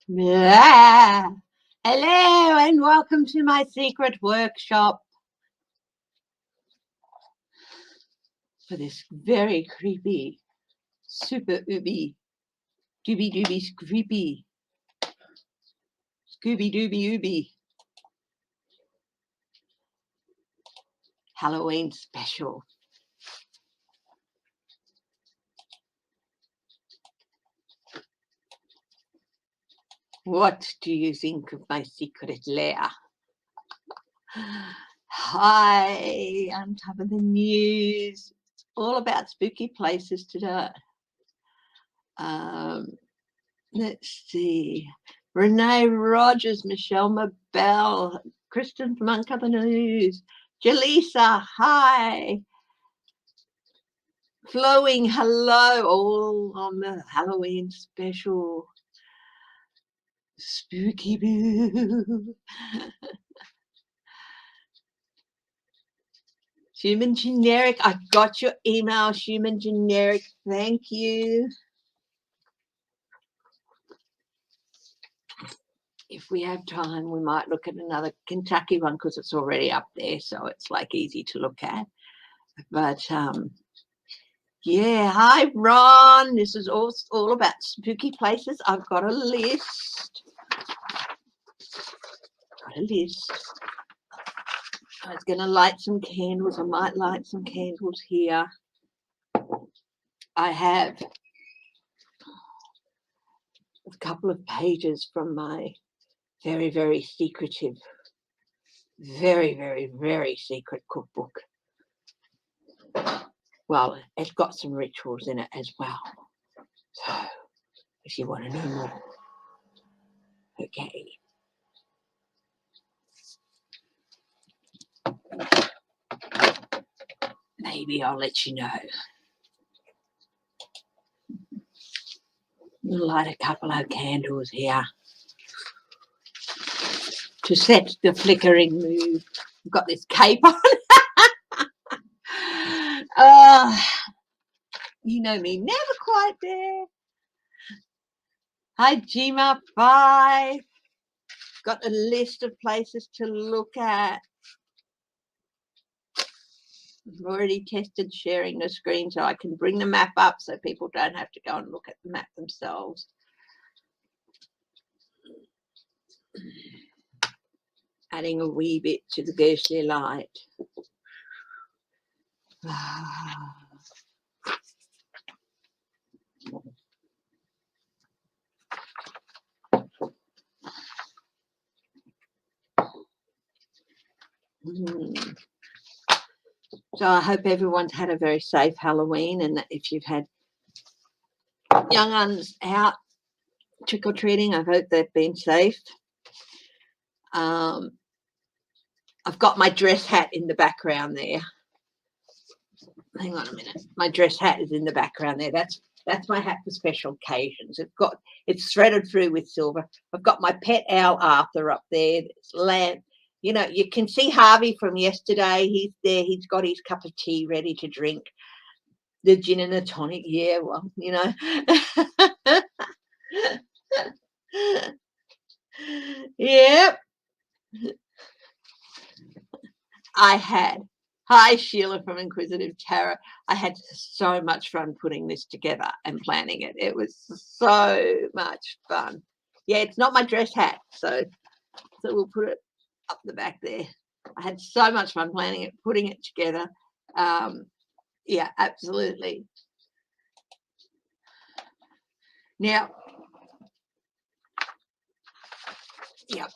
Yeah. Hello and welcome to my secret workshop for this very creepy, super ooby, dooby dooby creepy, scooby dooby ooby Halloween special. What do you think of my secret lair? Hi, on top of the news. It's all about spooky places today. Let's see. Renee Rogers, Michelle Mabel, Kristen from Uncover News, Jaleesa, hi. Flowing, hello, all on the Halloween special. Spooky Boo. Human Generic, I got your email, Human Generic, thank you. If we have time, we might look at another Kentucky one because it's already up there, so it's like easy to look at. But yeah, hi Ron. This is all about spooky places. I've got a list. I was going to light some candles. I might light some candles here. I have a couple of pages from my very, very secretive, very, very, very secret cookbook. Well, it's got some rituals in it as well. So, if you want to know more, okay. Maybe I'll let you know. We'll light a couple of candles here to set the flickering mood. I've got this cape on. You know me, never quite there. Hi, Gma 5. Got a list of places to look at. I've already tested sharing the screen so I can bring the map up so people don't have to go and look at the map themselves. Adding a wee bit to the ghostly light. So I hope everyone's had a very safe Halloween, and that if you've had young uns out trick-or-treating, I hope they've been safe. I've got my dress hat in the background there. Hang on a minute. My dress hat is in the background there. That's my hat for special occasions. It's threaded through with silver. I've got my pet owl Arthur up there. It's lamp. You know, you can see Harvey from yesterday. He's there. He's got his cup of tea ready to drink. The gin and the tonic. Yeah, well, you know. Yep. Hi, Sheila from Inquisitive Tarot. I had so much fun putting this together and planning it. It was so much fun. Yeah, it's not my dress hat, so we'll put it up the back there. I had so much fun planning it, putting it together. Yeah, absolutely. Now, yep.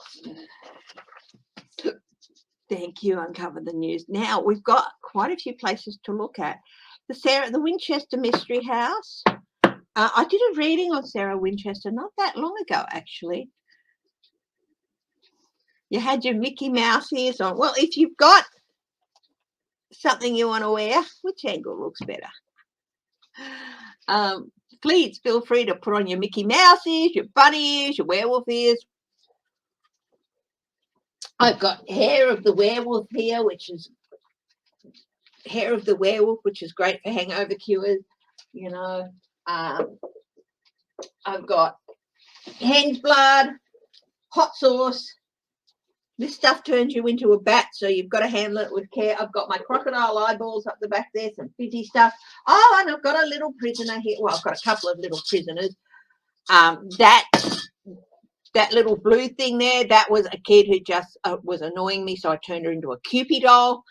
Thank you, Uncover the News. Now, we've got quite a few places to look at. The Winchester Mystery House. I did a reading on Sarah Winchester not that long ago, actually. You had your Mickey Mouse ears on. Well, if you've got something you want to wear, which angle looks better? Please feel free to put on your Mickey Mouse ears, your bunny ears, your werewolf ears. I've got Hair of the Werewolf here, which is great for hangover cures. You know, I've got hen's blood, hot sauce. This stuff turns you into a bat, so you've got to handle it with care. I've got my crocodile eyeballs up the back there, some fizzy stuff. Oh, and I've got a little prisoner here. Well, I've got a couple of little prisoners. That little blue thing there, that was a kid who just was annoying me, so I turned her into a Cupid doll.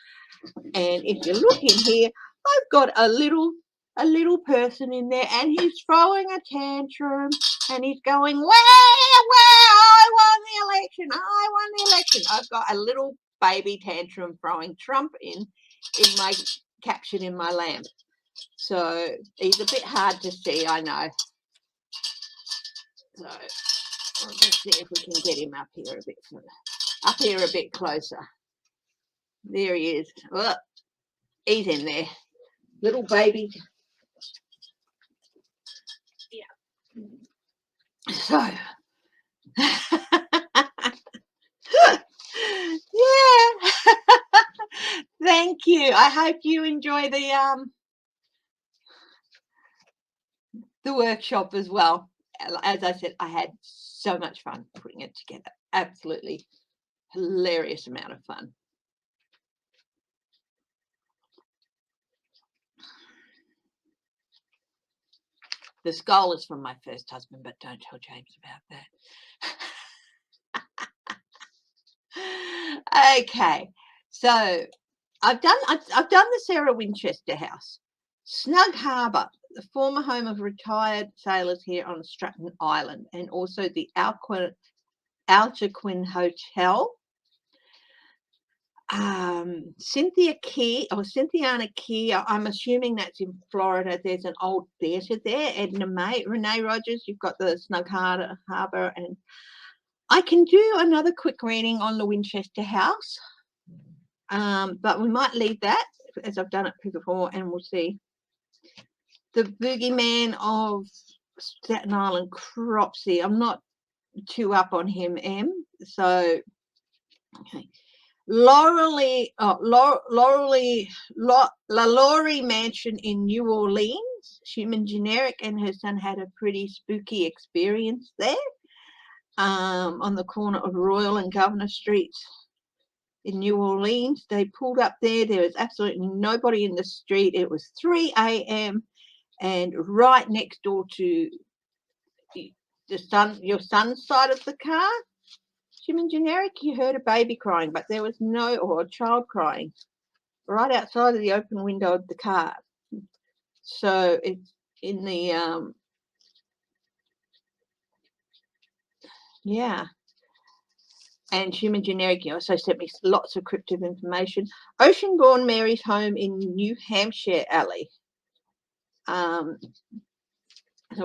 And if you look in here, I've got a little person in there, and he's throwing a tantrum, and he's going, where, I won the election. I've got a little baby tantrum throwing Trump in my captured in my lamp. So he's a bit hard to see, I know. So let's see if we can get him up here a bit closer. There he is. Well, he's in there. Little baby. Yeah. So yeah. Thank you. I hope you enjoy the workshop as well. As I said, I had so much fun putting it together. Absolutely hilarious amount of fun. The skull is from my first husband, but don't tell James about that. Okay, so I've done the Sarah Winchester house, Snug Harbour, the former home of retired sailors here on Stratton Island, and also the Algonquin Hotel. Cynthiana Key, I'm assuming that's in Florida. There's an old theatre there. Edna May, Renee Rogers, you've got the Snug Harbour, and I can do another quick reading on the Winchester house, but we might leave that as I've done it before, and we'll see. The boogeyman of Staten Island, Cropsey. I'm not too up on him, so okay. La Laurie Mansion in New Orleans. Human Generic and her son had a pretty spooky experience there, on the corner of Royal and Governor Streets in New Orleans. They pulled up there. There was absolutely nobody in the street. It was 3 a.m. and right next door to your son's side of the car, Human Generic, you heard a baby crying, but there was or a child crying right outside of the open window of the car. So it's in the yeah. And Human Generic also sent me lots of cryptic information. Ocean-born Mary's home in New Hampshire, Alley. So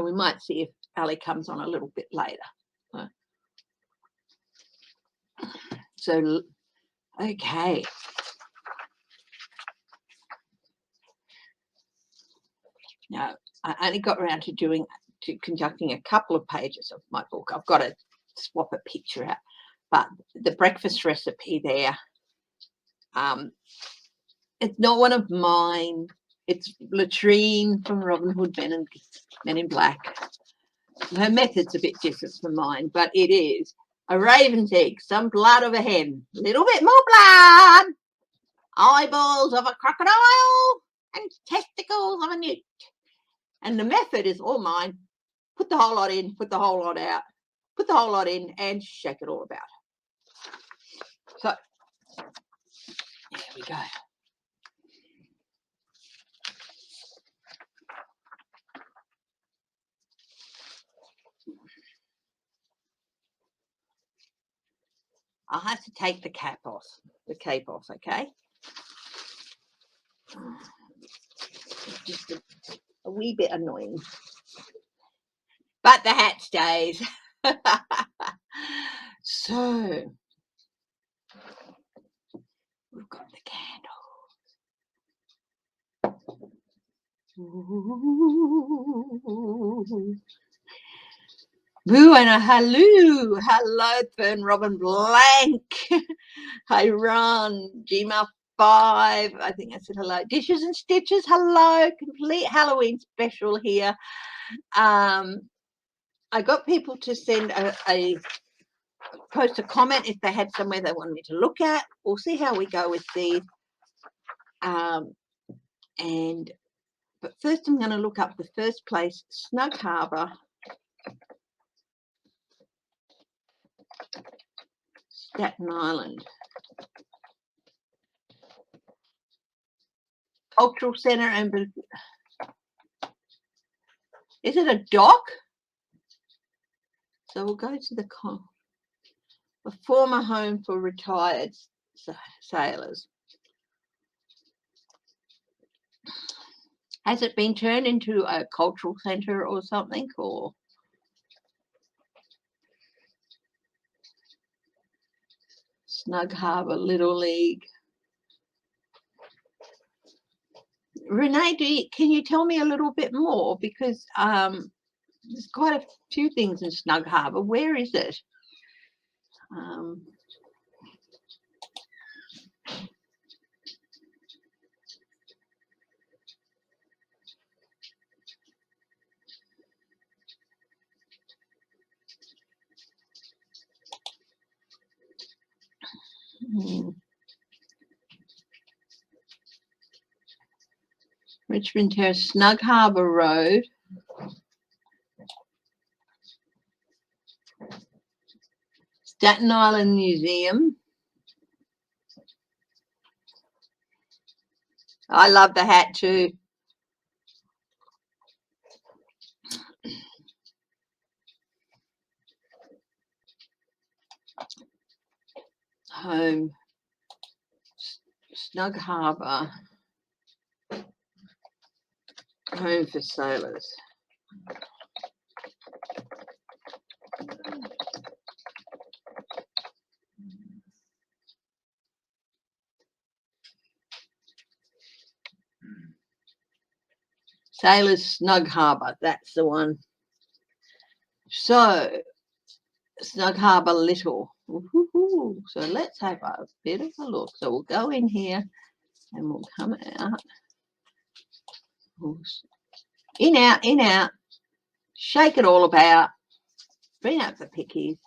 we might see if Ali comes on a little bit later. So, okay. Now, I only got around to conducting a couple of pages of my book. I've got to swap a picture out. But the breakfast recipe there, it's not one of mine. It's Latrine from Robin Hood Men in Black. Her method's a bit different from mine, but it is a raven's egg, some blood of a hen, a little bit more blood, eyeballs of a crocodile, and testicles of a newt. And the method is all mine. Put the whole lot in, put the whole lot out, put the whole lot in, and shake it all about. So, there we go. I'll have to take the cape off, okay? It's just a wee bit annoying. But the hat stays. So, we've got the candle. Boo and a hello, Fern Robin Blank. Hi, Ron, Gmail 5. I think I said hello. Dishes and Stitches, hello. Complete Halloween special here. I got people to send a post a comment if they had somewhere they wanted me to look at. We'll see how we go with these. But first I'm going to look up the first place, Snug Harbour, Staten Island. Cultural Centre and is it a dock? So we'll go to the former home for retired sailors. Has it been turned into a cultural centre or something? Or Snug Harbour Little League. Renee, can you tell me a little bit more? Because there's quite a few things in Snug Harbour. Where is it? Richmond Terrace, Snug Harbour Road. Staten Island Museum. I love the hat too. Home. Snug Harbour. Home for sailors. Sailors Snug Harbour, that's the one. So, Snug Harbour Little. Ooh, so let's have a bit of a look. So we'll go in here and we'll come out. In, out. Shake it all about. Bring up the pickies.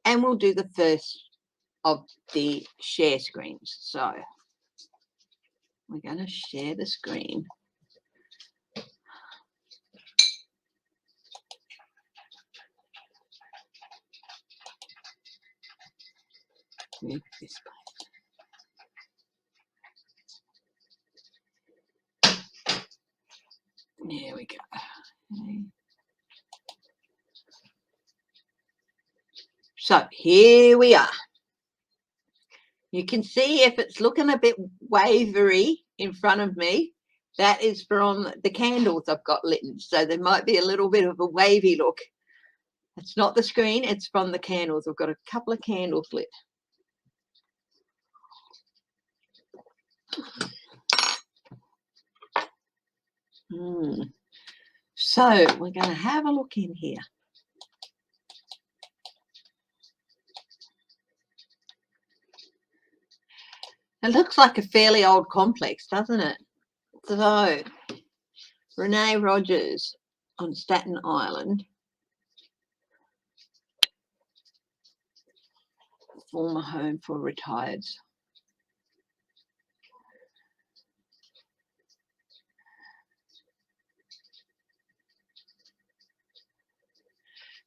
And we'll do the first of the share screens. So we're going to share the screen. Move this way. There we go. Okay. So here we are. You can see if it's looking a bit wavery in front of me, that is from the candles I've got lit. So there might be a little bit of a wavy look. It's not the screen, it's from the candles. I've got a couple of candles lit. So we're going to have a look in here. It looks like a fairly old complex, doesn't it? So, Renee Rogers on Staten Island. Former home for retireds.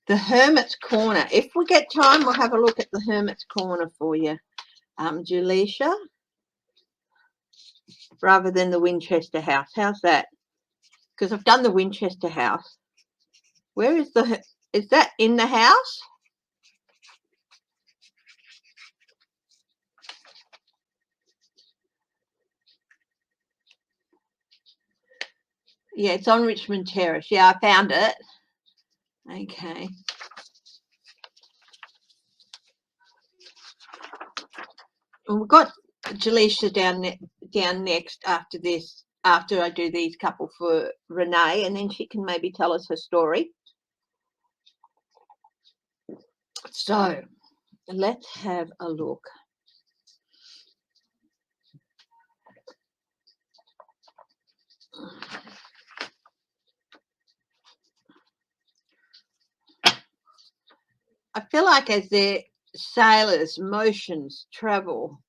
The Hermit's Corner. If we get time, we'll have a look at the Hermit's Corner for you, Julisha, rather than the Winchester House. How's that? Because I've done the Winchester House. Where is is that in the house? Yeah, it's on Richmond Terrace. Yeah, I found it. Okay. Well, we've got Jaleisha down next after this, after I do these couple for Renee, and then she can maybe tell us her story. So let's have a look. I feel like as their sailors' motions travel,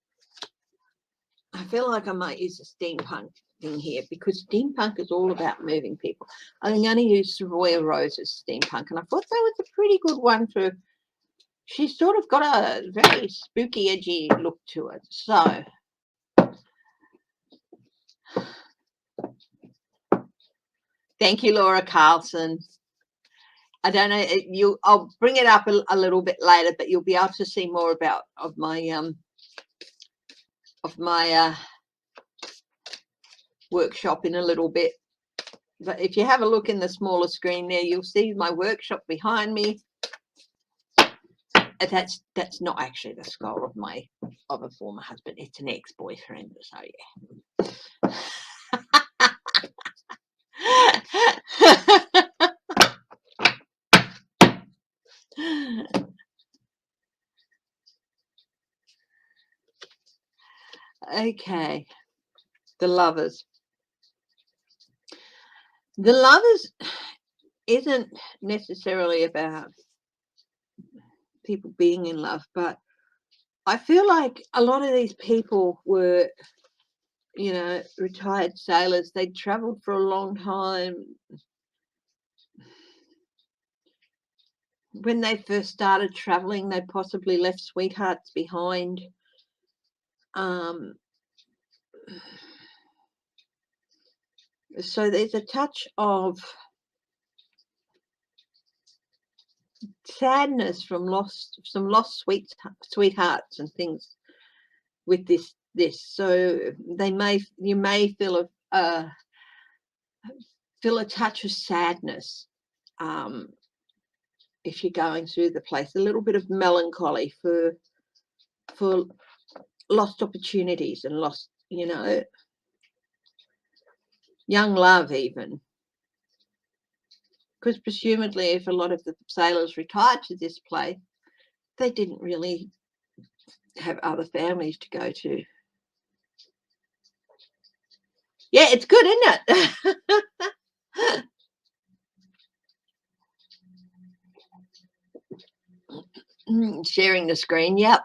I feel like I might use a steampunk thing here because steampunk is all about moving people. I'm going to use Royal Rose's steampunk, and I thought that was a pretty good one for. She's sort of got a very spooky, edgy look to it. So, thank you, Laura Carlson. I don't know. I'll bring it up a little bit later, but you'll be able to see more of my workshop in a little bit. But if you have a look in the smaller screen there, you'll see my workshop behind me. That's not actually the skull of a former husband. It's an ex-boyfriend. So yeah. Okay, the lovers. The lovers isn't necessarily about people being in love, but I feel like a lot of these people were, retired sailors. They'd traveled for a long time. When they first started traveling, they possibly left sweethearts behind. So there's a touch of sadness from some lost sweethearts and things with this. So you may feel a touch of sadness if you're going through the place, a little bit of melancholy for lost opportunities and lost, young love even. Because presumably if a lot of the sailors retired to this place, they didn't really have other families to go to. Yeah, it's good, isn't it? Sharing the screen, yep.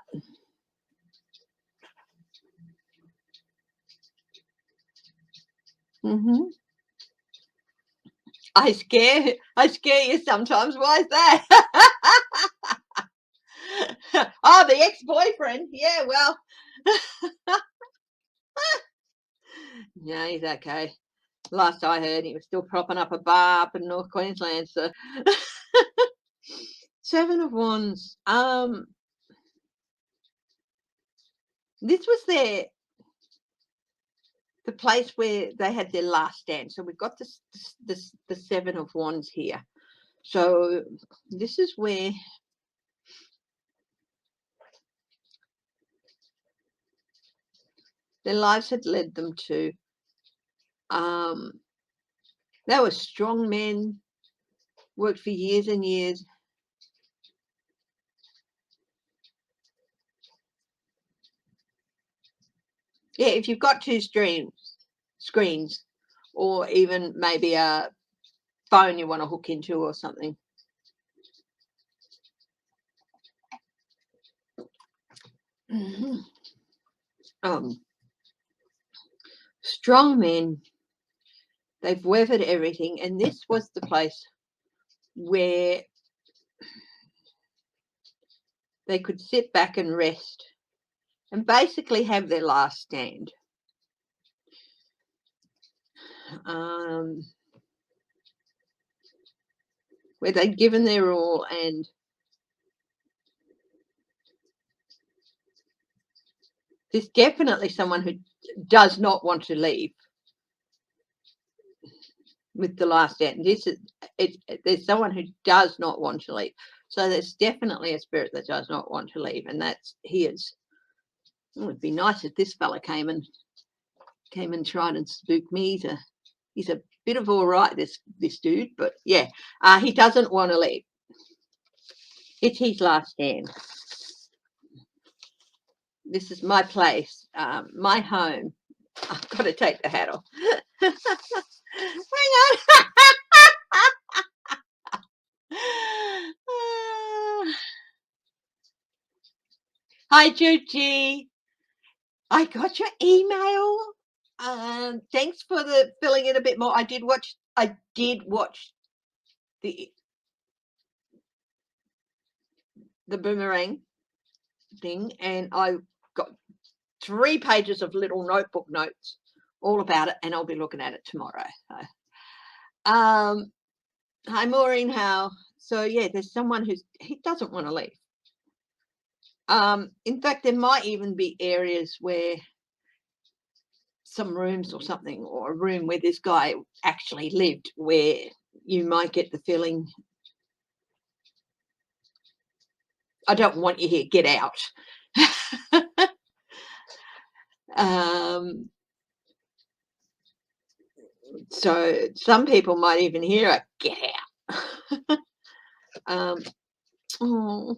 I scare you sometimes. Why is that? Oh, the ex-boyfriend. Yeah, well. No, he's okay. Last I heard, he was still propping up a bar up in North Queensland. So, Seven of Wands. This was the place where they had their last stand. So we've got the Seven of Wands here. So this is where their lives had led them to. They were strong men, worked for years and years. Yeah, if you've got two screens, or even maybe a phone you want to hook into or something. Strong men, they've weathered everything, and this was the place where they could sit back and rest and basically have their last stand. Where they'd given their all, and there's definitely someone who does not want to leave with the last stand. There's someone who does not want to leave. So there's definitely a spirit that does not want to leave, and that's his. It would be nice if this fella came and tried and spook me. He's a bit of all right, this dude, but yeah, he doesn't want to leave. It's his last stand. This is my place, my home. I've got to take the hat off. Hang on. Hi, Juji. I got your email. Thanks for the filling in a bit more. I did watch the boomerang thing, and I got 3 pages of little notebook notes all about it, and I'll be looking at it tomorrow. So, hi, Maureen. How? So yeah, there's someone he doesn't want to leave. In fact, there might even be areas where some rooms or something, or a room where this guy actually lived, where you might get the feeling, I don't want you here, get out. So some people might even hear it, get out. Oh,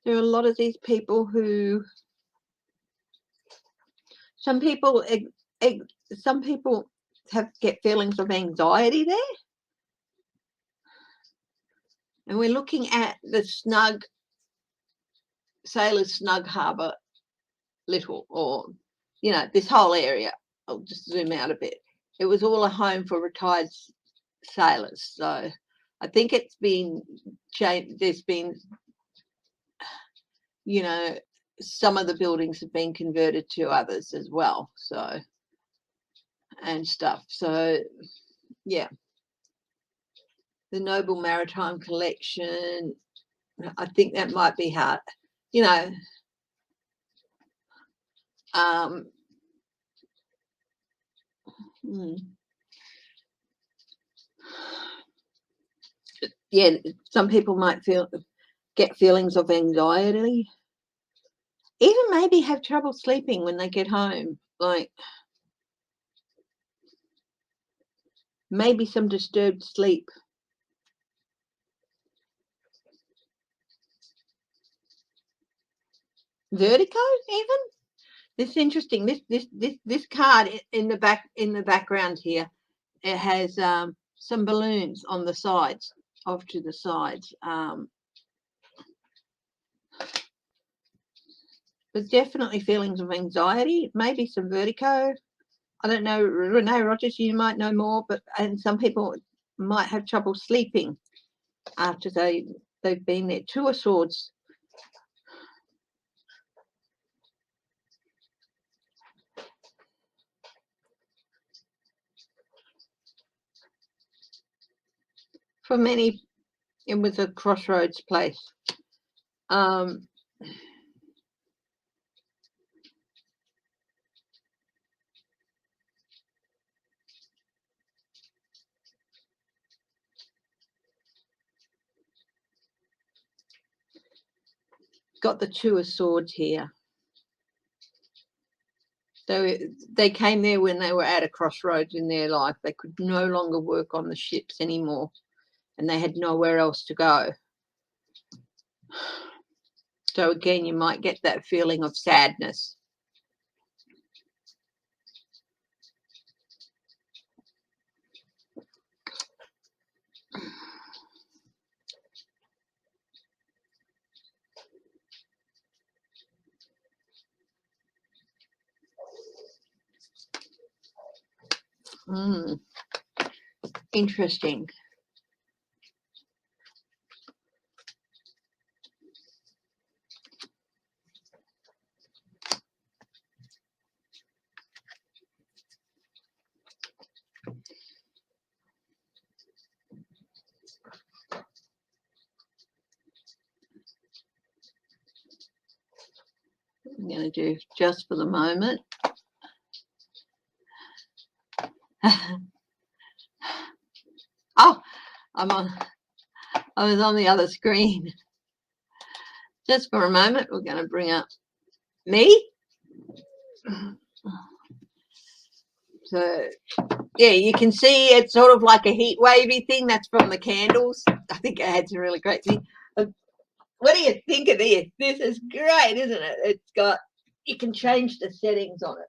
there are a lot of these people who, some people get feelings of anxiety there. And we're looking at the Sailors Snug Harbour Little, or, this whole area. I'll just zoom out a bit. It was all a home for retired sailors. So I think it's been changed. There's been, some of the buildings have been converted to others as well. So, and stuff. So, yeah. The Noble Maritime Collection, I think that might be hard. Yeah, some people might get feelings of anxiety, even maybe have trouble sleeping when they get home, like maybe some disturbed sleep. Vertigo, even. This is interesting. This card in the background here, it has some balloons on the sides, off to the sides. But definitely feelings of anxiety, maybe some vertigo. I don't know, Renee Rogers, you might know more, and some people might have trouble sleeping after they've been there. 2 of Swords. For many, it was a crossroads place. Got the 2 of Swords here. So they came there when they were at a crossroads in their life. They could no longer work on the ships anymore, and they had nowhere else to go. So again, you might get that feeling of sadness. Interesting. I'm going to do just for the moment. Oh, I was on the other screen. Just for a moment, we're going to bring up me. So, yeah, you can see it's sort of like a heat wavy thing. That's from the candles. I think it had some really great thing. What do you think of this? This is great, isn't it? It's got, you can change the settings on it.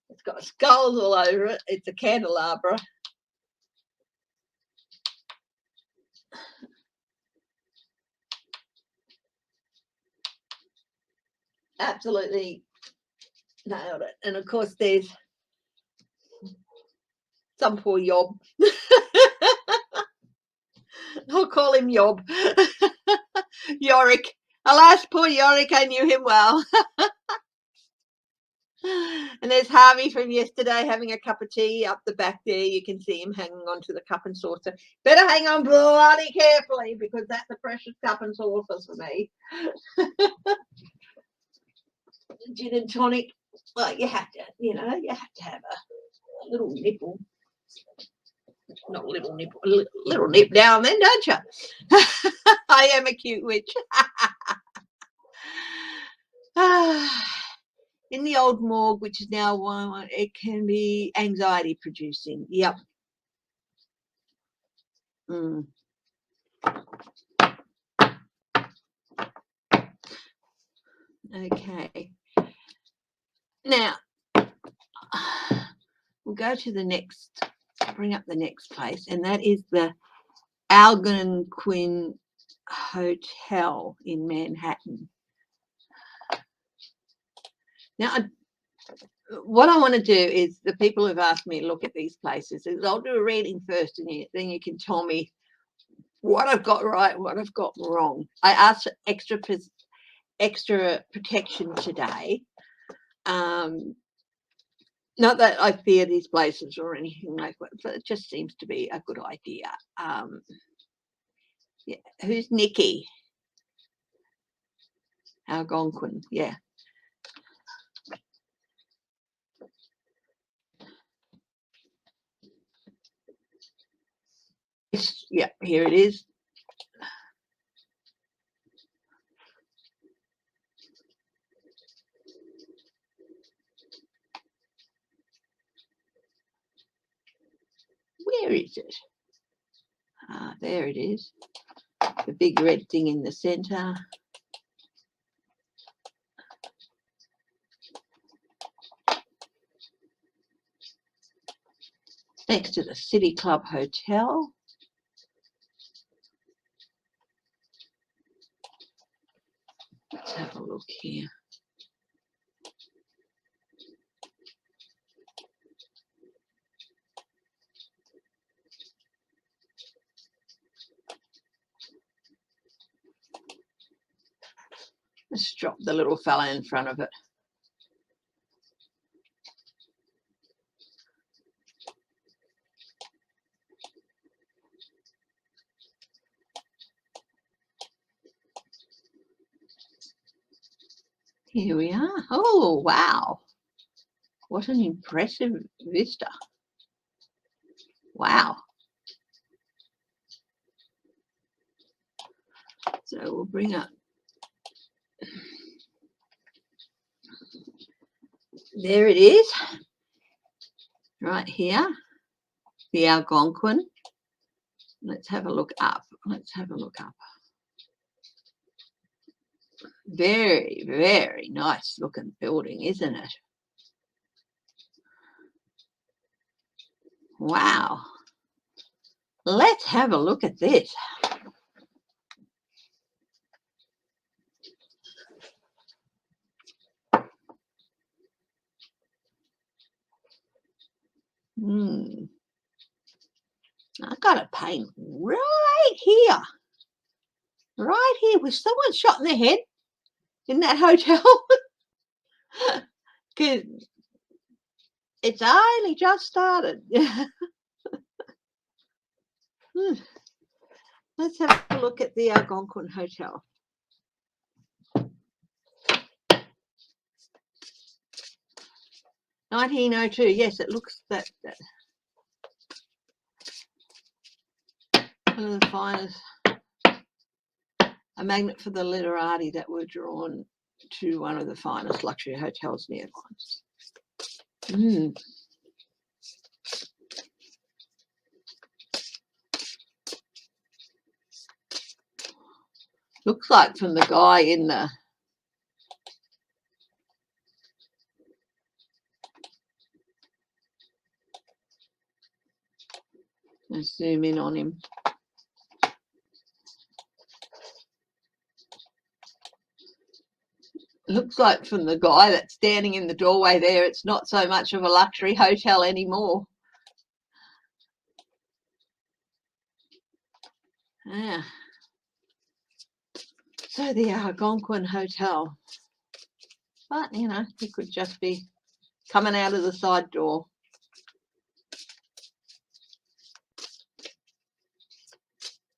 It's got skulls all over it. It's a candelabra. Absolutely nailed it. And of course, there's some poor yob. I'll call him Yob. Yorick. Alas, poor Yorick, I knew him well. And there's Harvey from yesterday having a cup of tea up the back there. You can see him hanging onto the cup and saucer. Better hang on bloody carefully because that's a precious cup and saucer for me. Gin and tonic. Well, you have to, you have to have a little nipple. Not a little nipple, a little nip now and then, don't you? I am a cute witch. In the old morgue, which is now one, it can be anxiety producing. Yep. Okay. Now, we'll go to the next, bring up the next place, and that is the Algonquin Hotel in Manhattan. Now, what I want to do is, the people who've asked me to look at these places, is I'll do a reading first, and then you can tell me what I've got right, what I've got wrong. I asked for extra protection today. Not that I fear these places or anything like that, but it just seems to be a good idea. Yeah. Who's Nikki? Algonquin, yeah. Yeah, here it is. Where is it? There it is. The big red thing in the center. Next to the City Club Hotel. Let's have a look here. Let's drop the little fella in front of it. Here we are. Oh, wow. What an impressive vista. Wow. So we'll bring up. There it is. Right here. The Algonquin. Let's have a look up. Let's have a look up. Very, very nice looking building, isn't it? Wow. Let's have a look at this. I got a paint right here. Right here. Was someone shot in the head in that hotel? Because it's only just started. Let's have a look at the Algonquin Hotel. (1902). Yes, it looks that one of the finest. A magnet for the literati that were drawn to one of the finest luxury hotels nearby. Looks like from the guy in the let's zoom in on him. looks like from the guy that's standing in the doorway there, it's not so much of a luxury hotel anymore. Yeah. So the Algonquin Hotel. But, you know, he could just be coming out of the side door.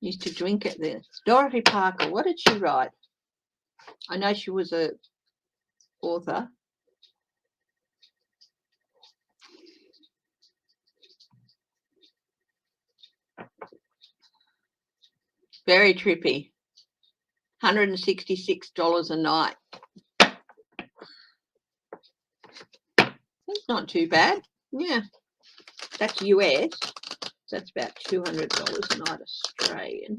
Used to drink it there. Dorothy Parker, what did she write? I know she was a author. Very trippy. $166 a night. That's not too bad. Yeah. That's US. That's about $200 a night Australian.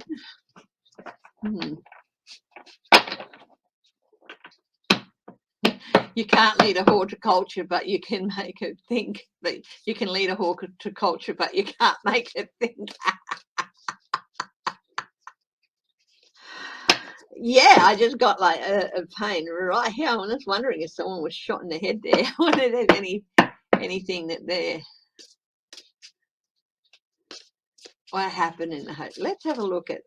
You can't lead a horticulture, but you can make it think. But you can lead a horticulture, but you can't make it think. Yeah, I just got like a pain right here. I was just wondering if someone was shot in the head there. I wonder if there's anything that there. What happened in the hotel? Let's have a look at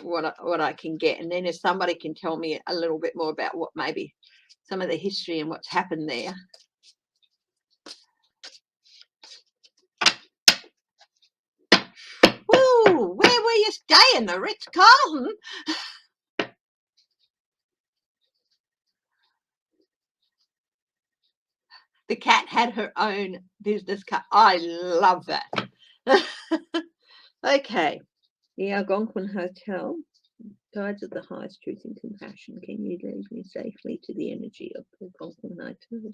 what I can get, and then if somebody can tell me a little bit more about what maybe some of the history and what's happened there. Woo! Where were you staying? The Ritz-Carlton? The cat had her own business card. I love that. Okay. The Algonquin Hotel. Guides of the highest truth and compassion. Can you lead me safely to the energy of the Algonquin Hotel?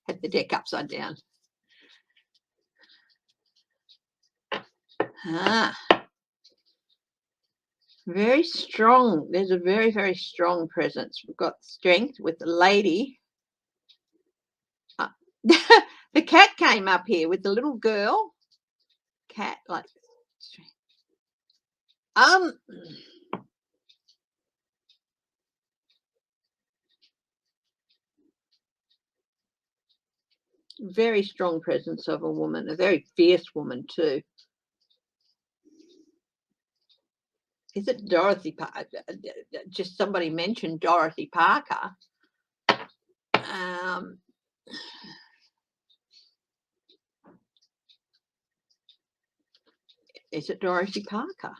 Had the deck upside down. Very strong. There's a very, very strong presence. We've got strength with the lady. The cat came up here with the little girl. Cat, like, very strong presence of a woman, a very fierce woman too. Is it Dorothy Parker? Just somebody mentioned Dorothy Parker. Is it Dorothy Parker?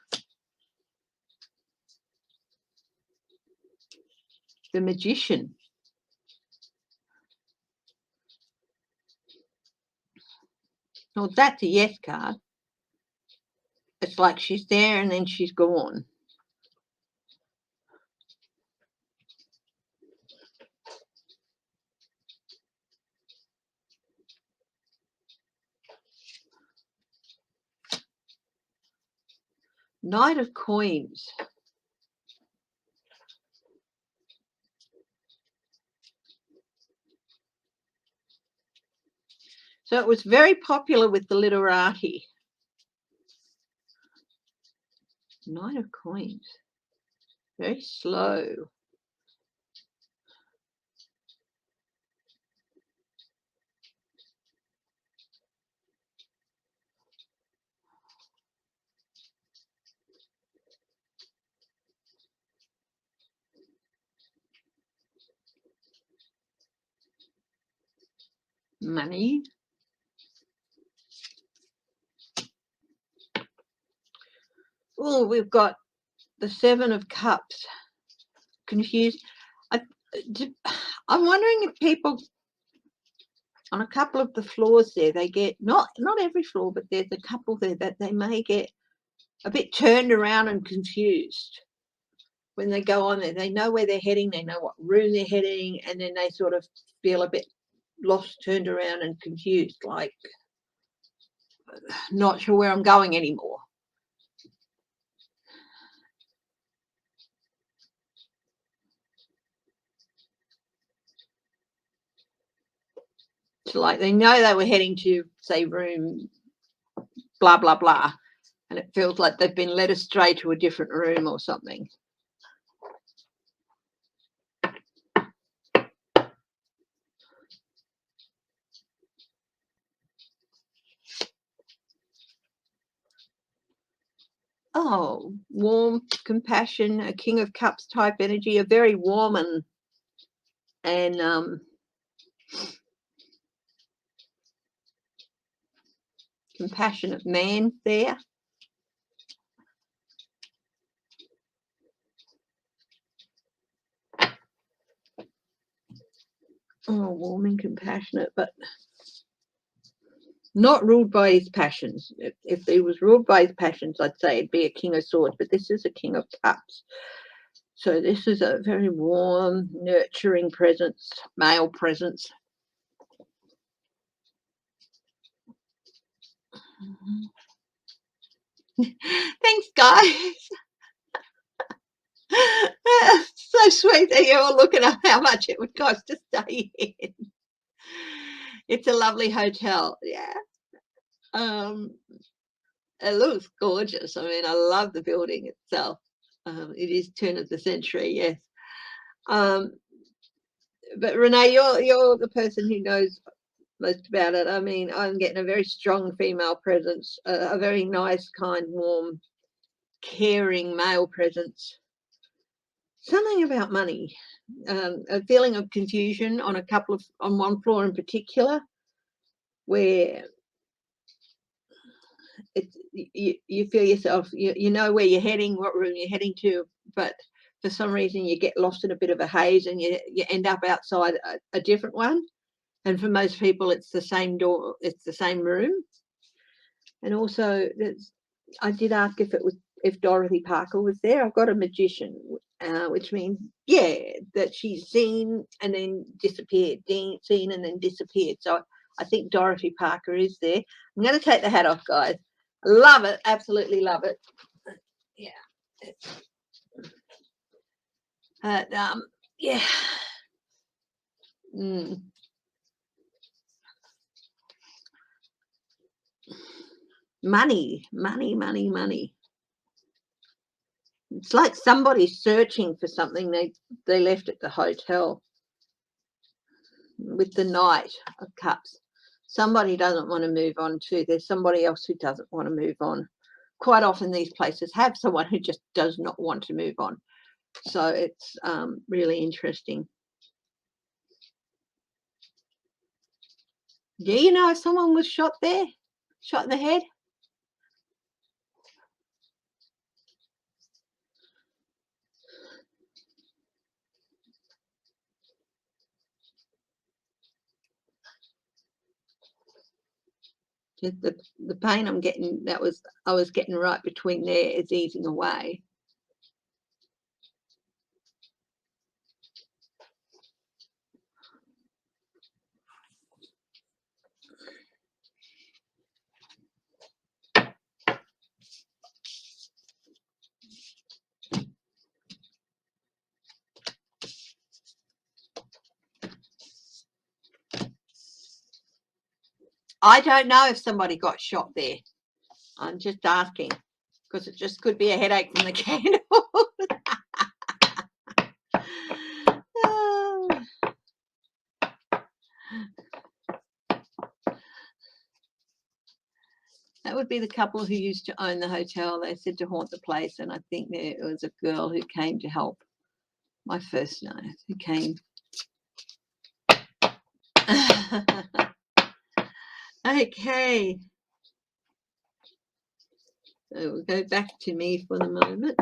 The Magician. Well, that's a yes card. It's like she's there and then she's gone. Knight of Coins. So it was very popular with the literati. Knight of Coins. Very slow. Money. Oh, we've got the Seven of Cups. Confused. I'm wondering if people on a couple of the floors there, they get not every floor, but there's a couple there that they may get a bit turned around and confused when they go on there. They know where they're heading, they know what room they're heading, and then they sort of feel a bit lost, turned around and confused, like not sure where I'm going anymore. like they know they were heading to, say, room blah, blah, blah, and it feels like they've been led astray to a different room or something. Oh, warm, compassion, a King of Cups type energy, a very warm and compassionate man there. Oh, warm and compassionate, but not ruled by his passions. If he was ruled by his passions, I'd say it'd be a King of Swords, but this is a King of Cups. So this is a very warm, nurturing presence, male presence. Thanks, guys. So sweet that you're all looking at how much it would cost to stay in. It's a lovely hotel, yeah. It looks gorgeous. I mean, I love the building itself. It is turn of the century, yes. But Renee, you're the person who knows most about it. I mean, I'm getting a very strong female presence, a very nice, kind, warm, caring male presence. Something about money, a feeling of confusion on on one floor in particular, where it's you feel yourself, you know where you're heading, what room you're heading to, but for some reason you get lost in a bit of a haze and you end up outside a different one. And for most people, it's the same door, it's the same room. And also, I did ask if Dorothy Parker was there. I've got a magician, which means, yeah, that she's seen and then disappeared, seen and then disappeared. So I think Dorothy Parker is there. I'm going to take the hat off, guys. Love it, absolutely love it. Yeah. Yeah. Money, money, money, money. It's like somebody's searching for something they left at the hotel with the Knight of Cups. Somebody doesn't want to move on too. There's somebody else who doesn't want to move on. Quite often these places have someone who just does not want to move on. So it's really interesting. Do you know if someone was shot there? Shot in the head? The pain I'm getting, I was getting right between there is easing away. I don't know if somebody got shot there. I'm just asking because it just could be a headache from the candle. That would be the couple who used to own the hotel. They said to haunt the place, and I think there was a girl who came to help. My first night, who came. Okay. So we'll go back to me for the moment.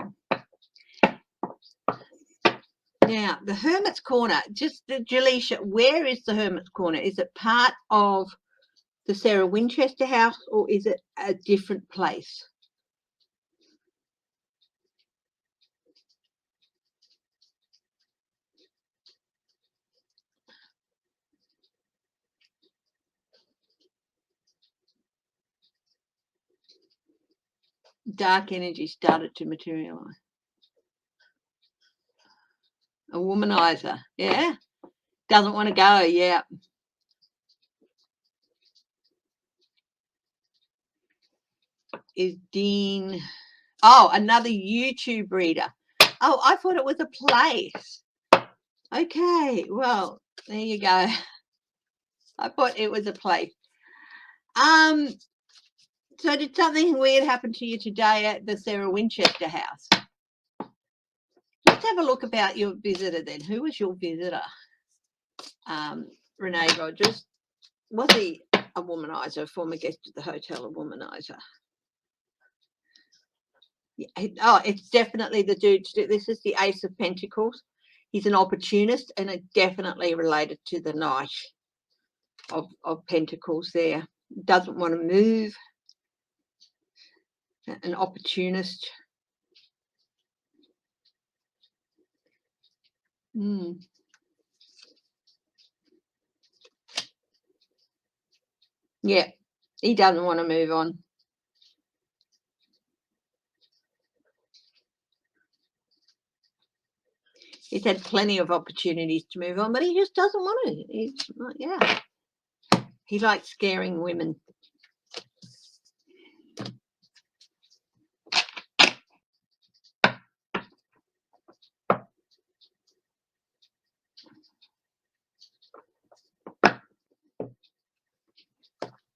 Now, the Hermit's Corner, just Jaleisha, where is the Hermit's Corner? Is it part of the Sarah Winchester house or is it a different place? Dark energy started to materialize. A womanizer, yeah. Doesn't want to go, yeah. is Dean. Oh, another YouTube reader. Oh, I thought it was a place. Okay, well, there you go. I thought it was a place. So did something weird happen to you today at the Sarah Winchester house? Let's have a look about your visitor then. Who was your visitor? Renee Rogers. Was he a womanizer, former guest at the hotel, a womanizer? Yeah, oh, it's definitely the dude. This is the Ace of Pentacles. He's an opportunist, and it definitely related to the Knight of Pentacles there. Doesn't want to move. An opportunist. Yeah, he doesn't want to move on. He's had plenty of opportunities to move on, but he just doesn't want to. He's like, yeah. He likes scaring women.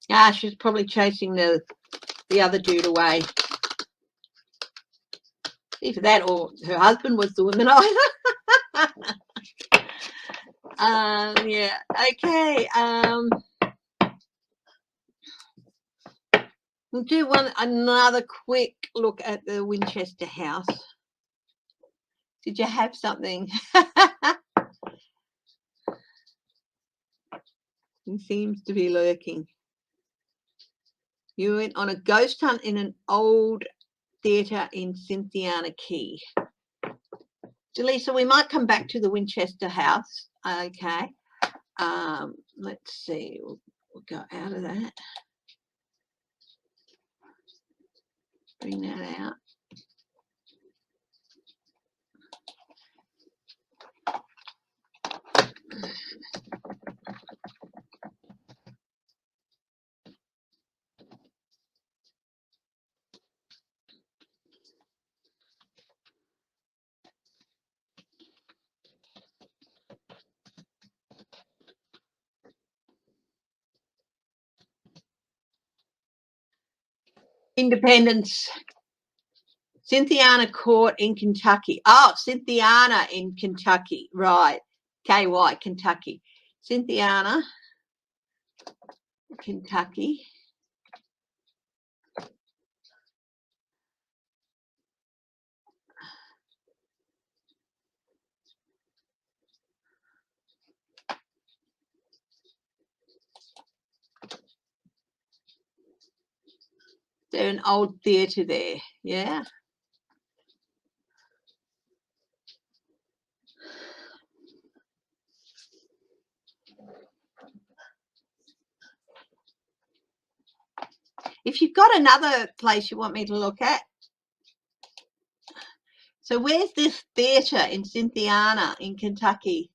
Ah, she's probably chasing the other dude away. Either that or her husband was the womanizer. Yeah, okay. We'll do another quick look at the Winchester house. Did you have something? He seems to be lurking. You went on a ghost hunt in an old theatre in Cynthiana Key. Delisa, we might come back to the Winchester house. Okay. Let's see. We'll go out of that. Bring that out. Independence. Cynthiana Court in Kentucky. Oh, Cynthiana in Kentucky. Right. KY, Kentucky. Cynthiana, Kentucky. They're an old theatre there. Yeah. If you've got another place you want me to look at. So where's this theatre in Cynthiana in Kentucky?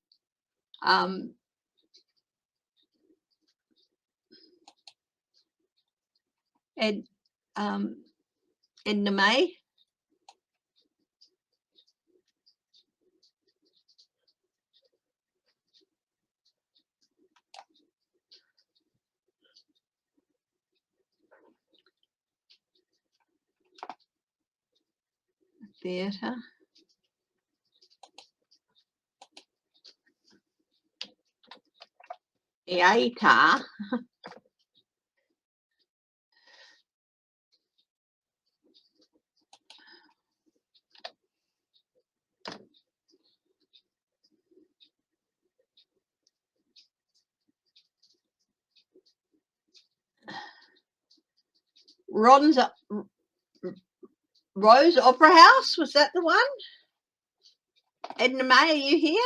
Edna May. Theatre. Theatre. Rose Opera House, was that the one? Edna May, are you here?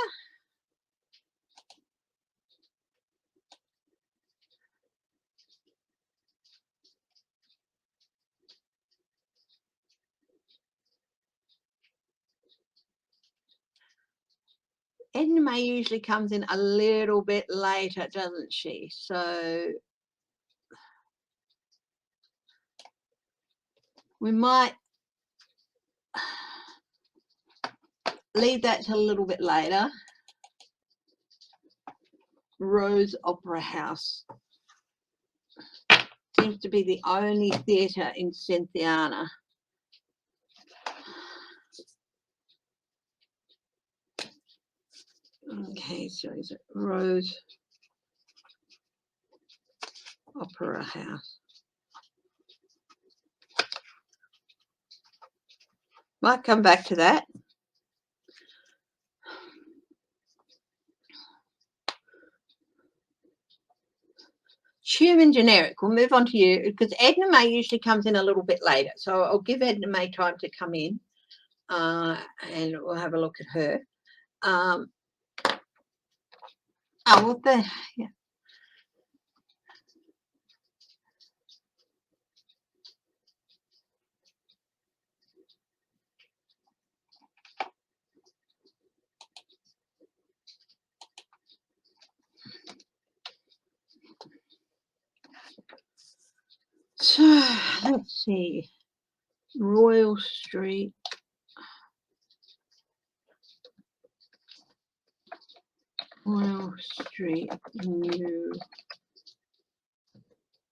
Edna May usually comes in a little bit later, doesn't she? So We might leave that till a little bit later. Rose Opera House seems to be the only theatre in Cynthiana. Okay, so is it Rose Opera House? Might come back to that. Human generic. We'll move on to you because Edna May usually comes in a little bit later. So I'll give Edna May time to come in and we'll have a look at her. Yeah. So let's see. Royal Street. Royal Street, New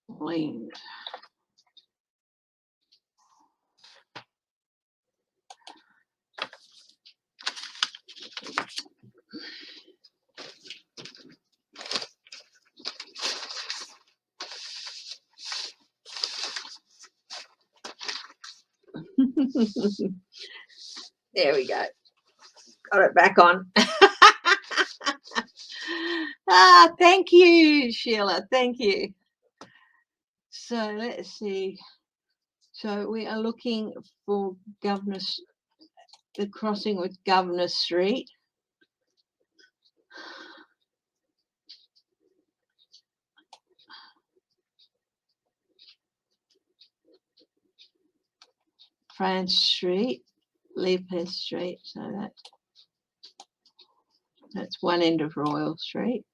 Orleans. There we go. Got it back on. Thank you, Sheila. Thank you. So let's see. So we are looking for the crossing with Governor Street. France Street, Leopold Street. So that's one end of Royal Street.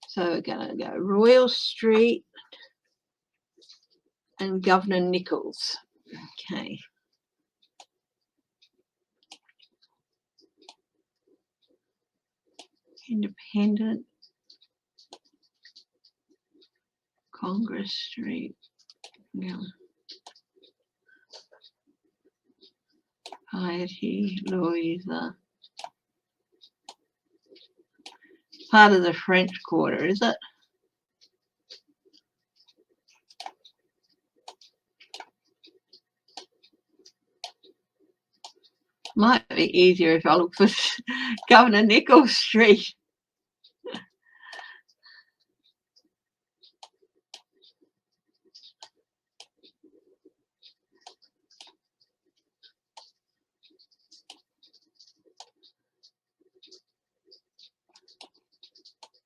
So we're going to go Royal Street and Governor Nichols. Okay. Independent. Congress Street. Yeah. Piety, Louisa. Part of the French Quarter, is it? Might be easier if I look for Governor Nichols Street.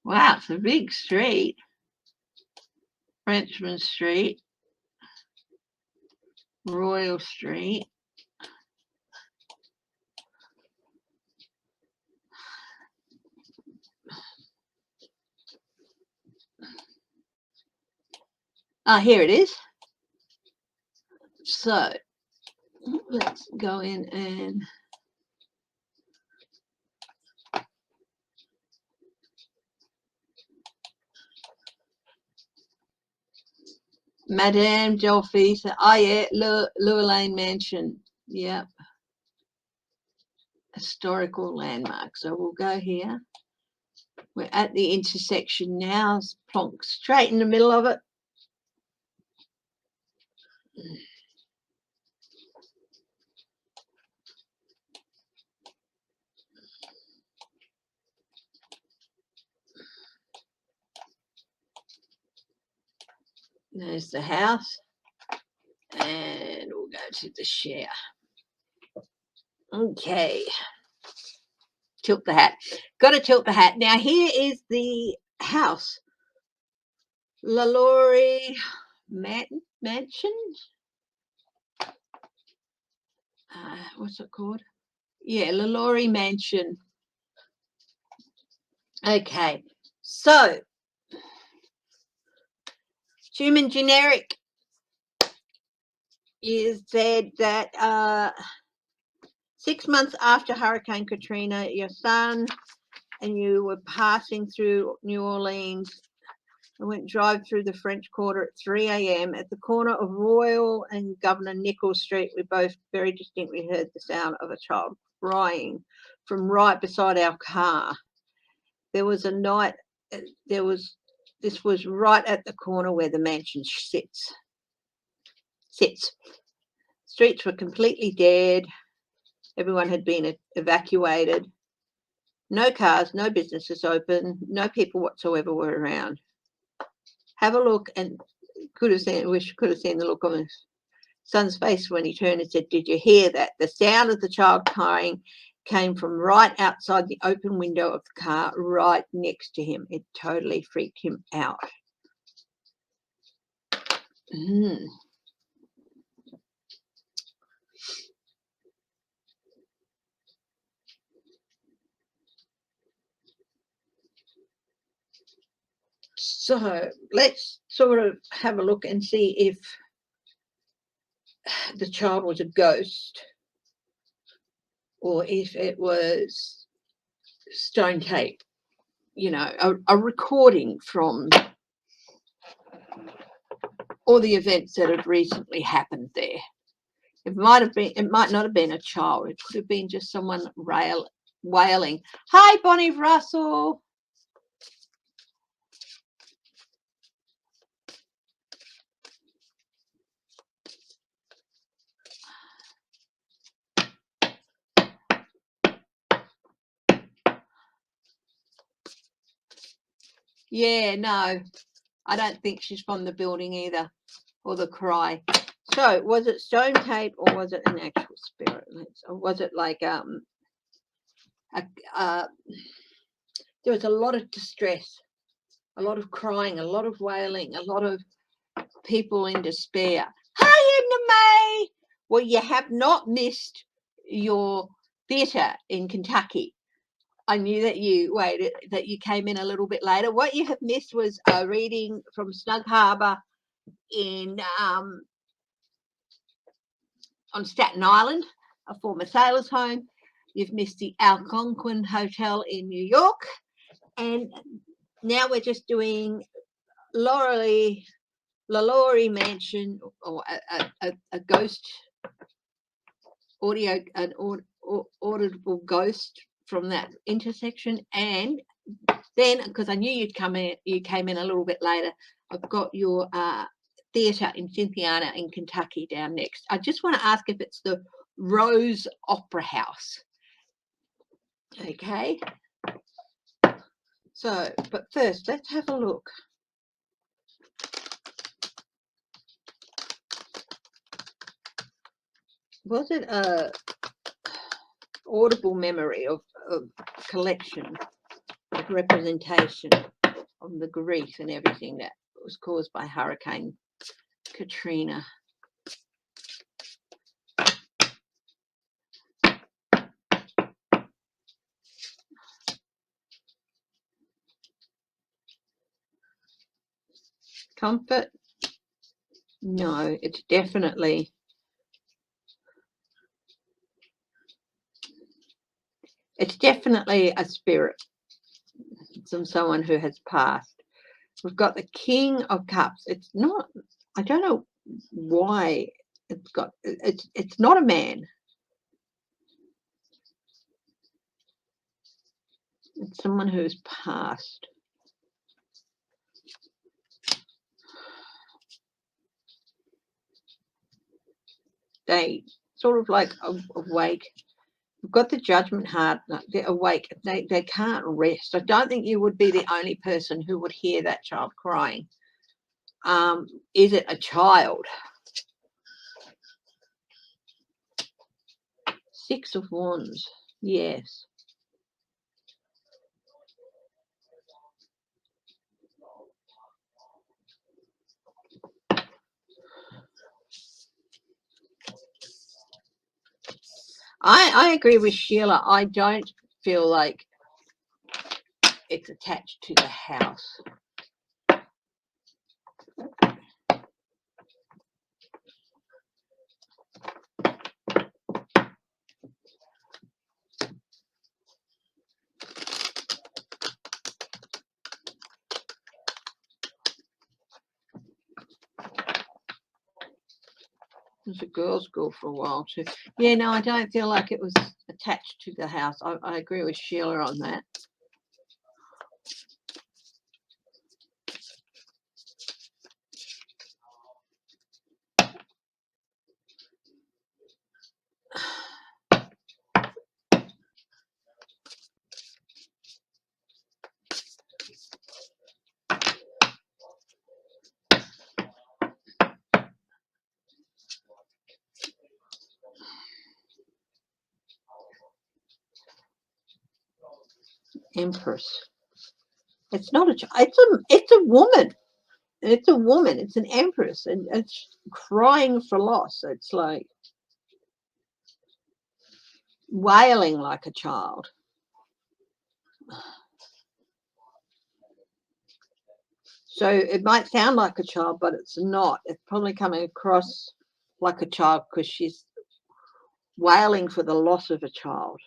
Wow, it's a big street. Frenchman Street, Royal Street. Here it is. So let's go in and Madame Jolfie. Oh yeah, Llewellyn Mansion. Yep. Historical landmark. So we'll go here. We're at the intersection now. It's plonk straight in the middle of it. There's the house. And we'll go to the share. Okay. Tilt the hat. Got to tilt the hat. Now here is the house. LaLaurie Mansion. What's it called? Yeah, LaLaurie Mansion. Okay. So human generic. you said that 6 months after Hurricane Katrina, your son and you were passing through New Orleans and went drive through the French Quarter at 3 a.m. At the corner of Royal and Governor Nichols Street, we both very distinctly heard the sound of a child crying from right beside our car. There was a night, this was right at the corner where the mansion sits. Streets were completely dead. Everyone had been evacuated. No cars, no businesses open, no people whatsoever were around. Have a look, and wish could have seen the look on his son's face when he turned and said, "Did you hear that?" The sound of the child crying came from right outside the open window of the car right next to him. It totally freaked him out. So let's sort of have a look and see if the child was a ghost or if it was stone tape, a recording from all the events that had recently happened there. It might not have been a child. It could have been just someone wailing. Hi, Bonnie Russell. Yeah, no, I don't think she's from the building either, or the cry. So, was it stone tape or was it an actual spirit? Or was it like there was a lot of distress, a lot of crying, a lot of wailing, a lot of people in despair. Hi, Edna May. Well, you have not missed your theatre in Kentucky. I knew that you came in a little bit later. What you have missed was a reading from Snug Harbour in on Staten Island, a former sailor's home. You've missed the Algonquin Hotel in New York, and now we're just doing LaLaurie Mansion, or a ghost audio, an audible ghost from that intersection. And then, because I knew you came in a little bit later, I've got your theatre in Cynthiana in Kentucky down next. I just want to ask if it's the Rose Opera House. Okay. So, but first, let's have a look. Was it a audible memory of collection, of representation of the grief and everything that was caused by Hurricane Katrina? Comfort? No, it's definitely a spirit from someone who has passed. We've got the King of Cups. It's not, I don't know why it's not a man. It's someone who's passed. They sort of like awake. We've got the Judgment Heart. They're awake. They can't rest. I don't think you would be the only person who would hear that child crying. Is it a child? Six of Wands. Yes. I agree with Sheila. I don't feel like it's attached to the house. was a girls' school for a while too. Yeah, no, I don't feel like it was attached to the house. I agree with Sheila on that. Empress. It's not a child. It's a woman. It's a woman. It's an empress, and it's crying for loss. It's like wailing like a child. So it might sound like a child, but it's not. It's probably coming across like a child because she's wailing for the loss of a child.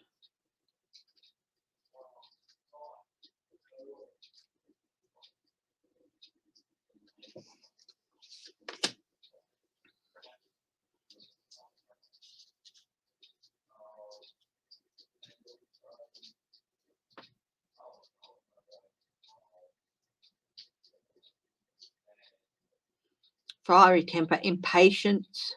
Fiery temper, impatience.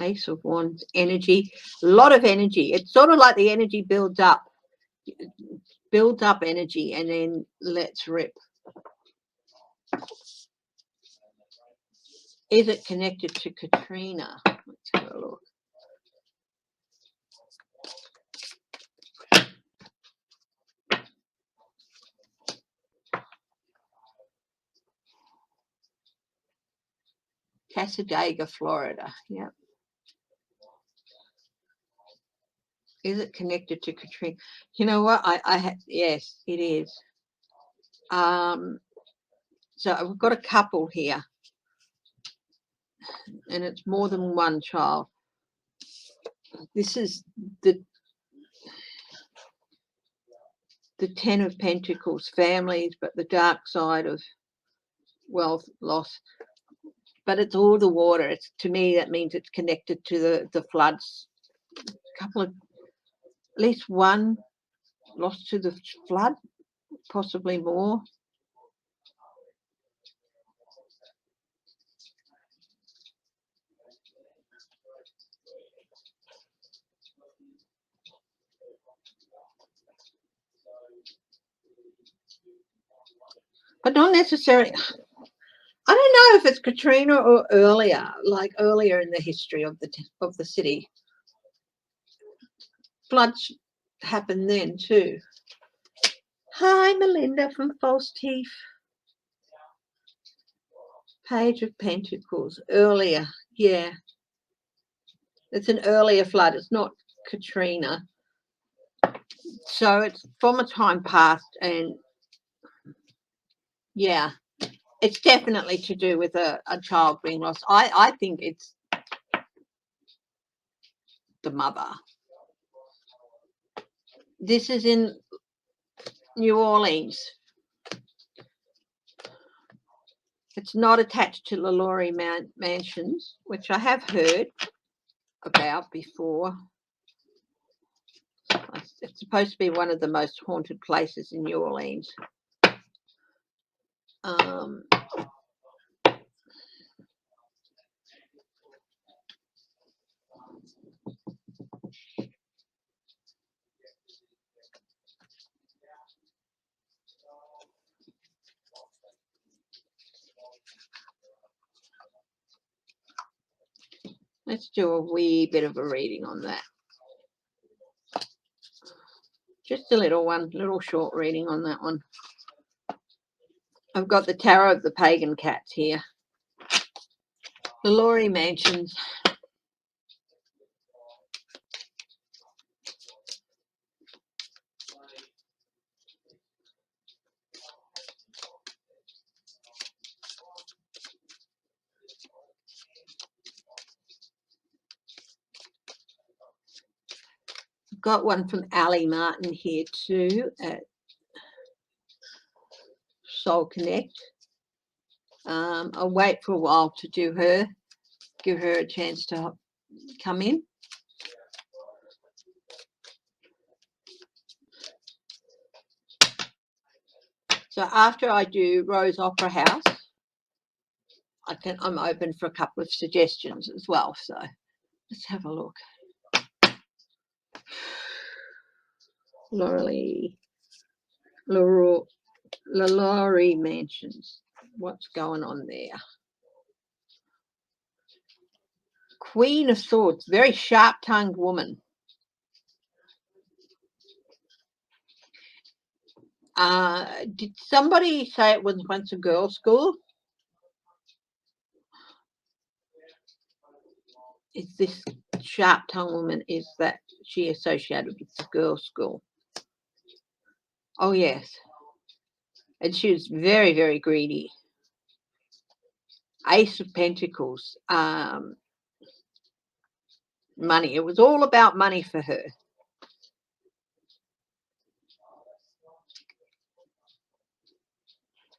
Ace of Wands, energy, a lot of energy. It's sort of like the energy builds up energy and then lets rip. Is it connected to Katrina? Let's have a look. Cassadaga, Florida. Yep. Is it connected to Katrina? You know what? Yes, it is. So we've got a couple here, and it's more than one child. This is the Ten of Pentacles, families, but the dark side of wealth loss. But it's all the water. It's, to me, that means it's connected to the floods. A couple of, at least one lost to the flood, possibly more. But not necessarily. I don't know if it's Katrina or earlier, like earlier in the history of the city. Floods happened then too. Hi, Melinda from False Teeth. Page of Pentacles, earlier, yeah. It's an earlier flood. It's not Katrina. So it's from a time past, and yeah, it's definitely to do with a child being lost. I think it's the mother. This is in New Orleans. It's not attached to LaLaurie Mansions, which I have heard about before. It's supposed to be one of the most haunted places in New Orleans. Let's do a wee bit of a reading on that. Just a little one, little short reading on that one. I've got the Tarot of the Pagan Cats here. The Laurie Mansions. got one from Ali Martin here too at Soul Connect. I'll wait for a while to do her, give her a chance to come in. So after I do Rose Opera House, I'm open for a couple of suggestions as well. So let's have a look. Laurie Mansions. What's going on there? Queen of Swords, very sharp-tongued woman. Did somebody say it was once a girls' school? Is this sharp-tongued woman, is that she associated with the girls' school? Oh, yes. And she was very, very greedy. Ace of Pentacles. Money. It was all about money for her.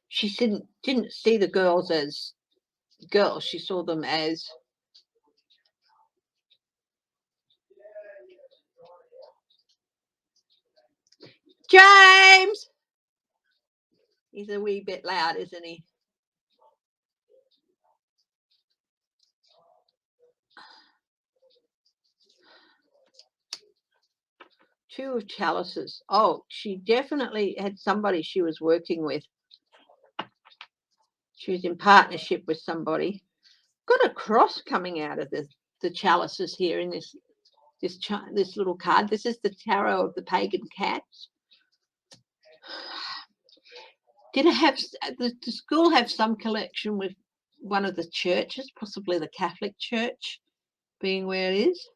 She didn't see the girls as girls. She saw them as James. He's a wee bit loud, isn't he? Two of Chalices. Oh, she definitely had somebody she was working with. She was in partnership with somebody. Got a cross coming out of the chalices here in this little card. This is the Tarot of the Pagan Cats. Did it have the school have some connection with one of the churches, possibly the Catholic Church, being where it is?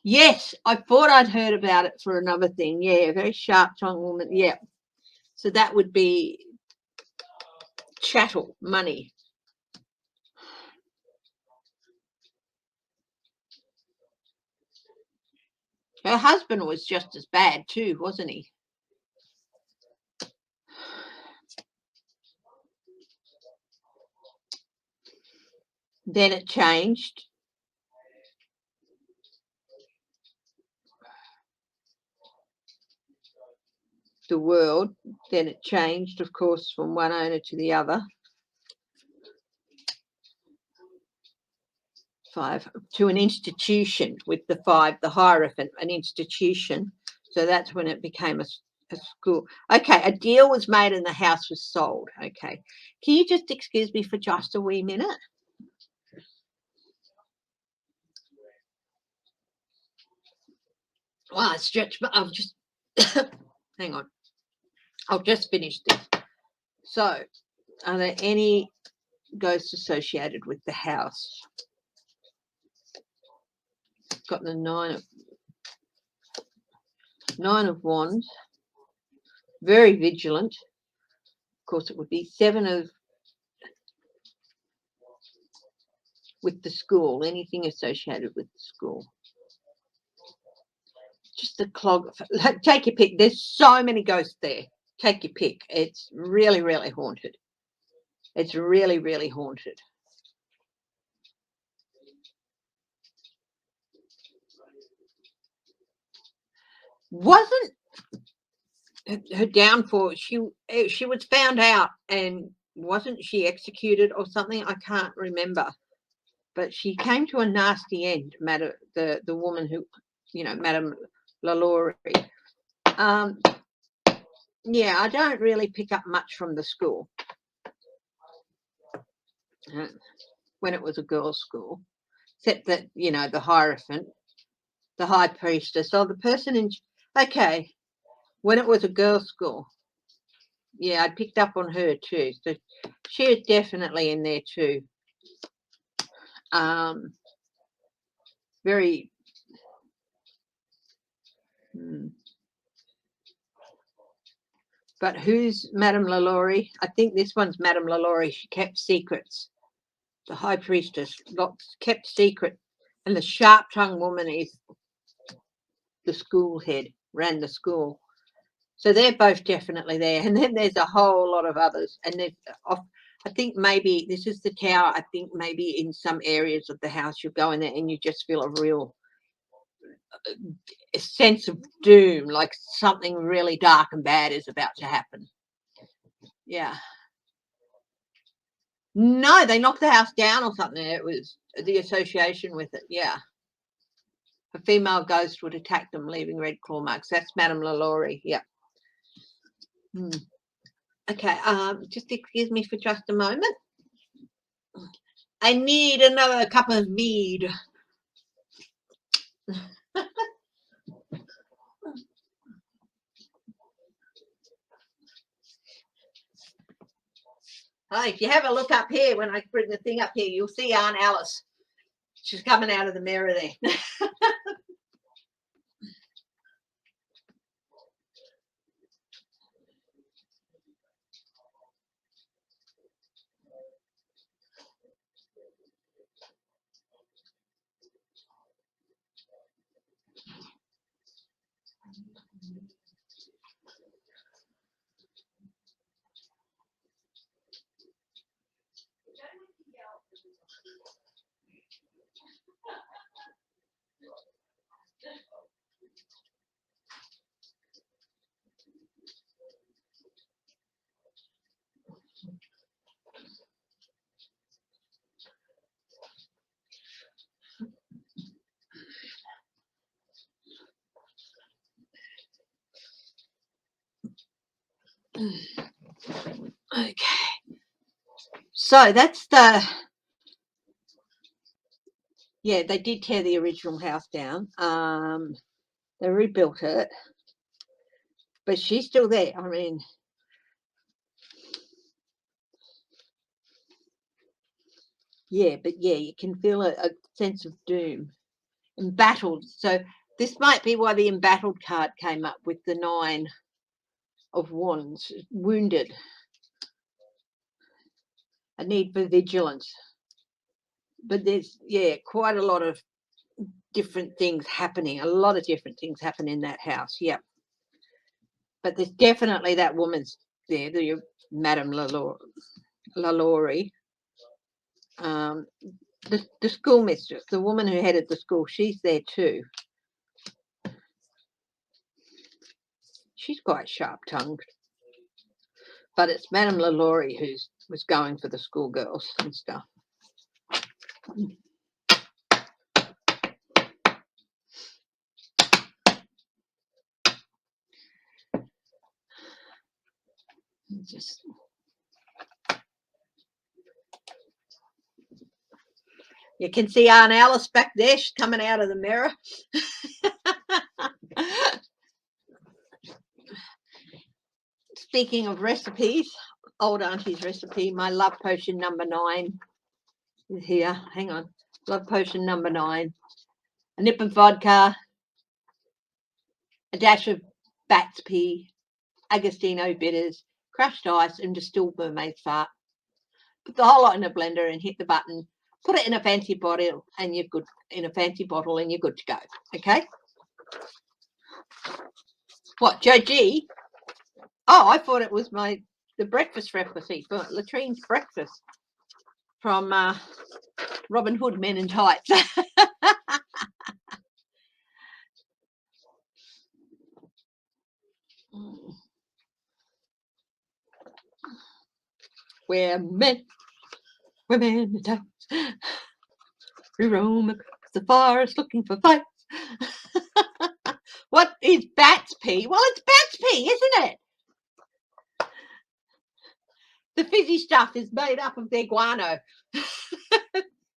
Yes, I thought I'd heard about it for another thing. Yeah, very sharp-tongued woman. Yeah, so that would be chattel, money. Her husband was just as bad too, wasn't he? Then it changed. The world. Then it changed, of course, from one owner to the other. 5 to an institution with the 5, the Hierophant, an institution. So that's when it became a school. Okay, a deal was made and the house was sold. Okay, can you just excuse me for just a wee minute? Well, I stretched, but I'll just hang on. I'll just finish this. So, are there any ghosts associated with the house? Got the 9 of Wands. Very vigilant. Of course, it would be 7 of with the school. Anything associated with the school. Just the clog. Take your pick. There's so many ghosts there. Take your pick. It's really, really haunted. It's really, really haunted. Wasn't her downfall? She was found out, and wasn't she executed or something? I can't remember. But she came to a nasty end, the woman who, Madame Lalaurie. Yeah, I don't really pick up much from the school when it was a girls' school, except that, the Hierophant, the High Priestess, or the person in, okay, when it was a girls' school, yeah, I picked up on her too. So she is definitely in there too. Very. But who's Madame Lalaurie? I think this one's Madame Lalaurie. She kept secrets. The High Priestess kept secret. And the sharp-tongued woman is the school head, ran the school. So they're both definitely there. And then there's a whole lot of others. And I think maybe this is the tower. I think maybe in some areas of the house you go in there and you just feel a real sense of doom, like something really dark and bad is about to happen. Yeah. No, they knocked the house down or something. It was the association with it. Yeah. A female ghost would attack them, leaving red claw marks. That's Madame Lalaurie. Yeah. Okay. Just excuse me for just a moment. I need another cup of mead. Hi, if you have a look up here, when I bring the thing up here, you'll see Aunt Alice. She's coming out of the mirror there. Okay. So that's yeah, they did tear the original house down. They rebuilt it, but she's still there. I mean, yeah, but yeah, you can feel a sense of doom. Embattled. So this might be why the embattled card came up with the 9 of Wands. Wounded. A need for vigilance. But there's, yeah, quite a lot of different things happening. A lot of different things happen in that house. Yeah. But there's definitely that woman's there, the Madame Lalaurie. The school mistress, the woman who headed the school, she's there too. She's quite sharp-tongued. But it's Madame Lalaurie who was going for the schoolgirls and stuff. Just you can see Aunt Alice back there. She's coming out of the mirror. Speaking of recipes, old auntie's recipe, my love potion number 9 is here. Hang on. Love potion number 9. A nip of vodka, a dash of bat's pea, Agostino bitters, crushed ice, and distilled mermaid fart. Put the whole lot in a blender and hit the button. Put it in a fancy bottle and you're good. In a fancy bottle and you're good to go. Okay. What, Joe G? Oh, I thought it was the breakfast recipe for Latrine's breakfast from Robin Hood Men in Tights. We're men in tights. We roam across the forest looking for fights. What is bat's pea? Well, it's bat's pea, isn't it? The fizzy stuff is made up of their guano.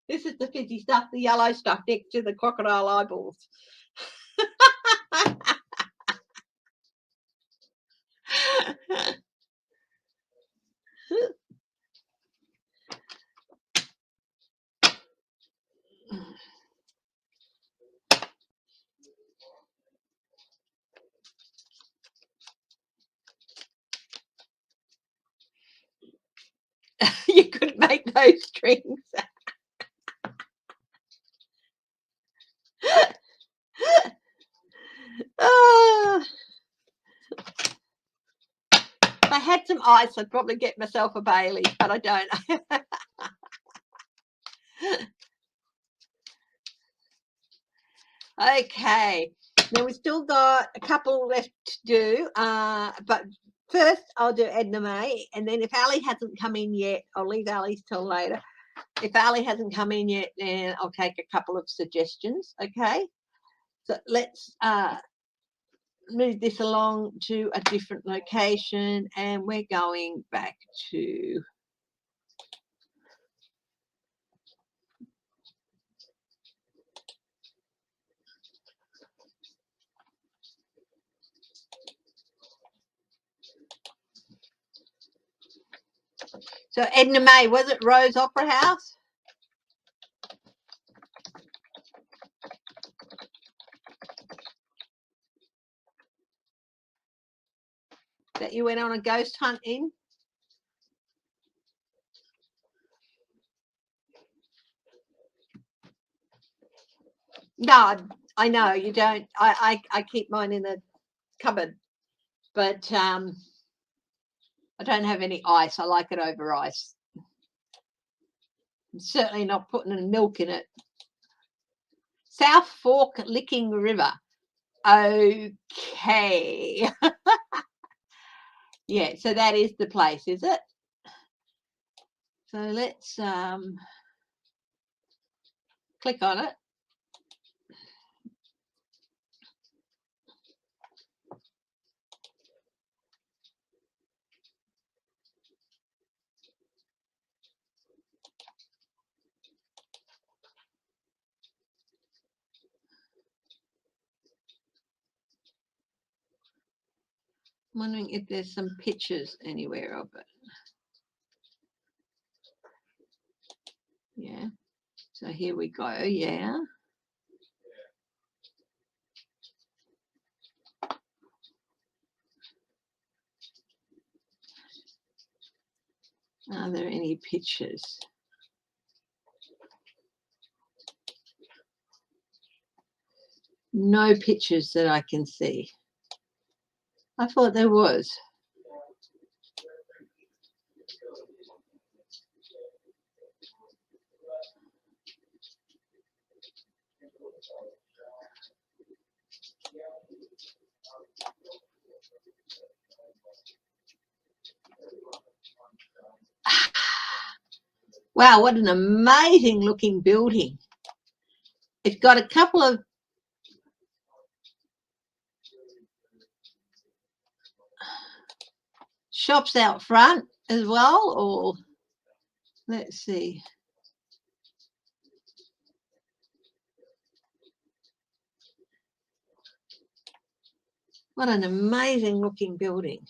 This is the fizzy stuff, the yellow stuff next to the crocodile eyeballs. You could make those strings. Ah, if I had some ice, I'd probably get myself a Bailey's, but I don't. Okay, now we've still got a couple left to do, but first I'll do Edna May, and then if Ali hasn't come in yet, I'll leave Ali's till later. If Ali hasn't come in yet, then I'll take a couple of suggestions. Okay, so let's move this along to a different location, and we're going back to so Edna May, was it Rose Opera House? That you went on a ghost hunt in? No, I know you don't. I keep mine in a cupboard, but I don't have any ice. I like it over ice. I'm certainly not putting any milk in it. South Fork Licking River. Okay. Yeah, so that is the place, is it? So let's click on it. I'm wondering if there's some pictures anywhere of it. Yeah. So here we go. Yeah. Are there any pictures? No pictures that I can see. I thought there was. Wow, what an amazing looking building. It's got a couple of shops out front as well, or let's see. What an amazing looking building.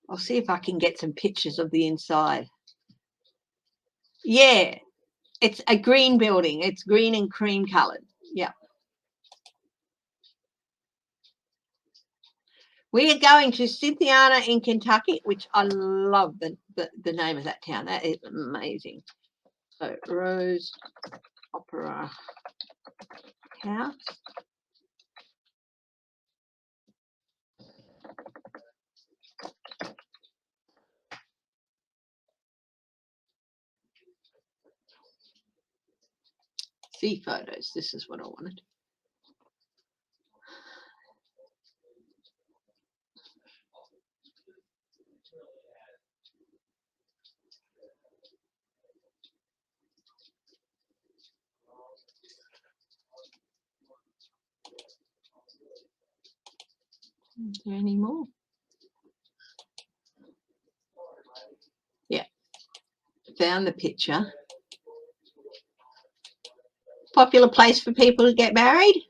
I'll see if I can get some pictures of the inside. Yeah, it's a green building. It's green and cream coloured. Yeah. We are going to Cynthiana in Kentucky, which I love the name of that town. That is amazing. So Rose Opera House. See photos. This is what I wanted. Is there any more? Yeah. Found the picture. Popular place for people to get married.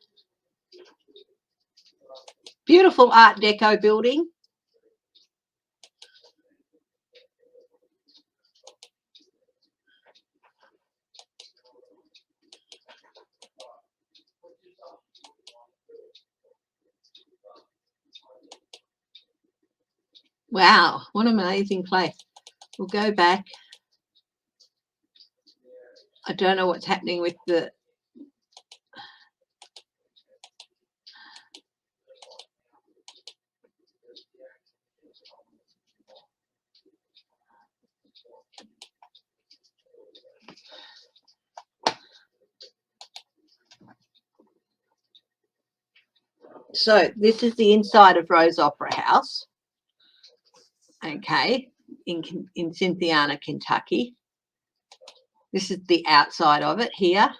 Beautiful Art Deco building. Wow, what an amazing place. We'll go back. I don't know what's happening with the... So this is the inside of Rose Opera House. Okay, in Cynthiana, Kentucky. This is the outside of it here.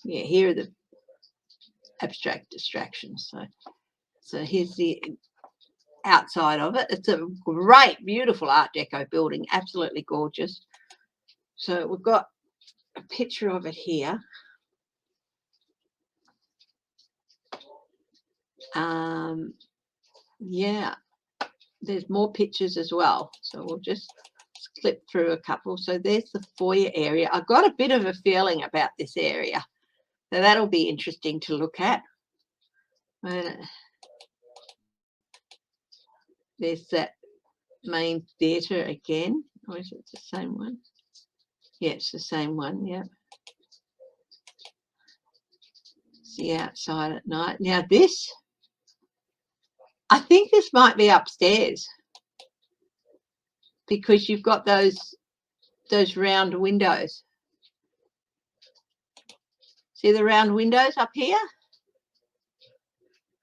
Yeah, here are the abstract distractions. So here's the outside of it. It's a great, beautiful Art Deco building, absolutely gorgeous. So we've got a picture of it here. Yeah, there's more pictures as well. So we'll just flip through a couple. So there's the foyer area. I've got a bit of a feeling about this area. So that'll be interesting to look at. There's that main theatre again. Or is it the same one? Yeah, it's the same one, yeah. It's the outside at night. Now this, I think this might be upstairs because you've got those round windows. See the round windows up here?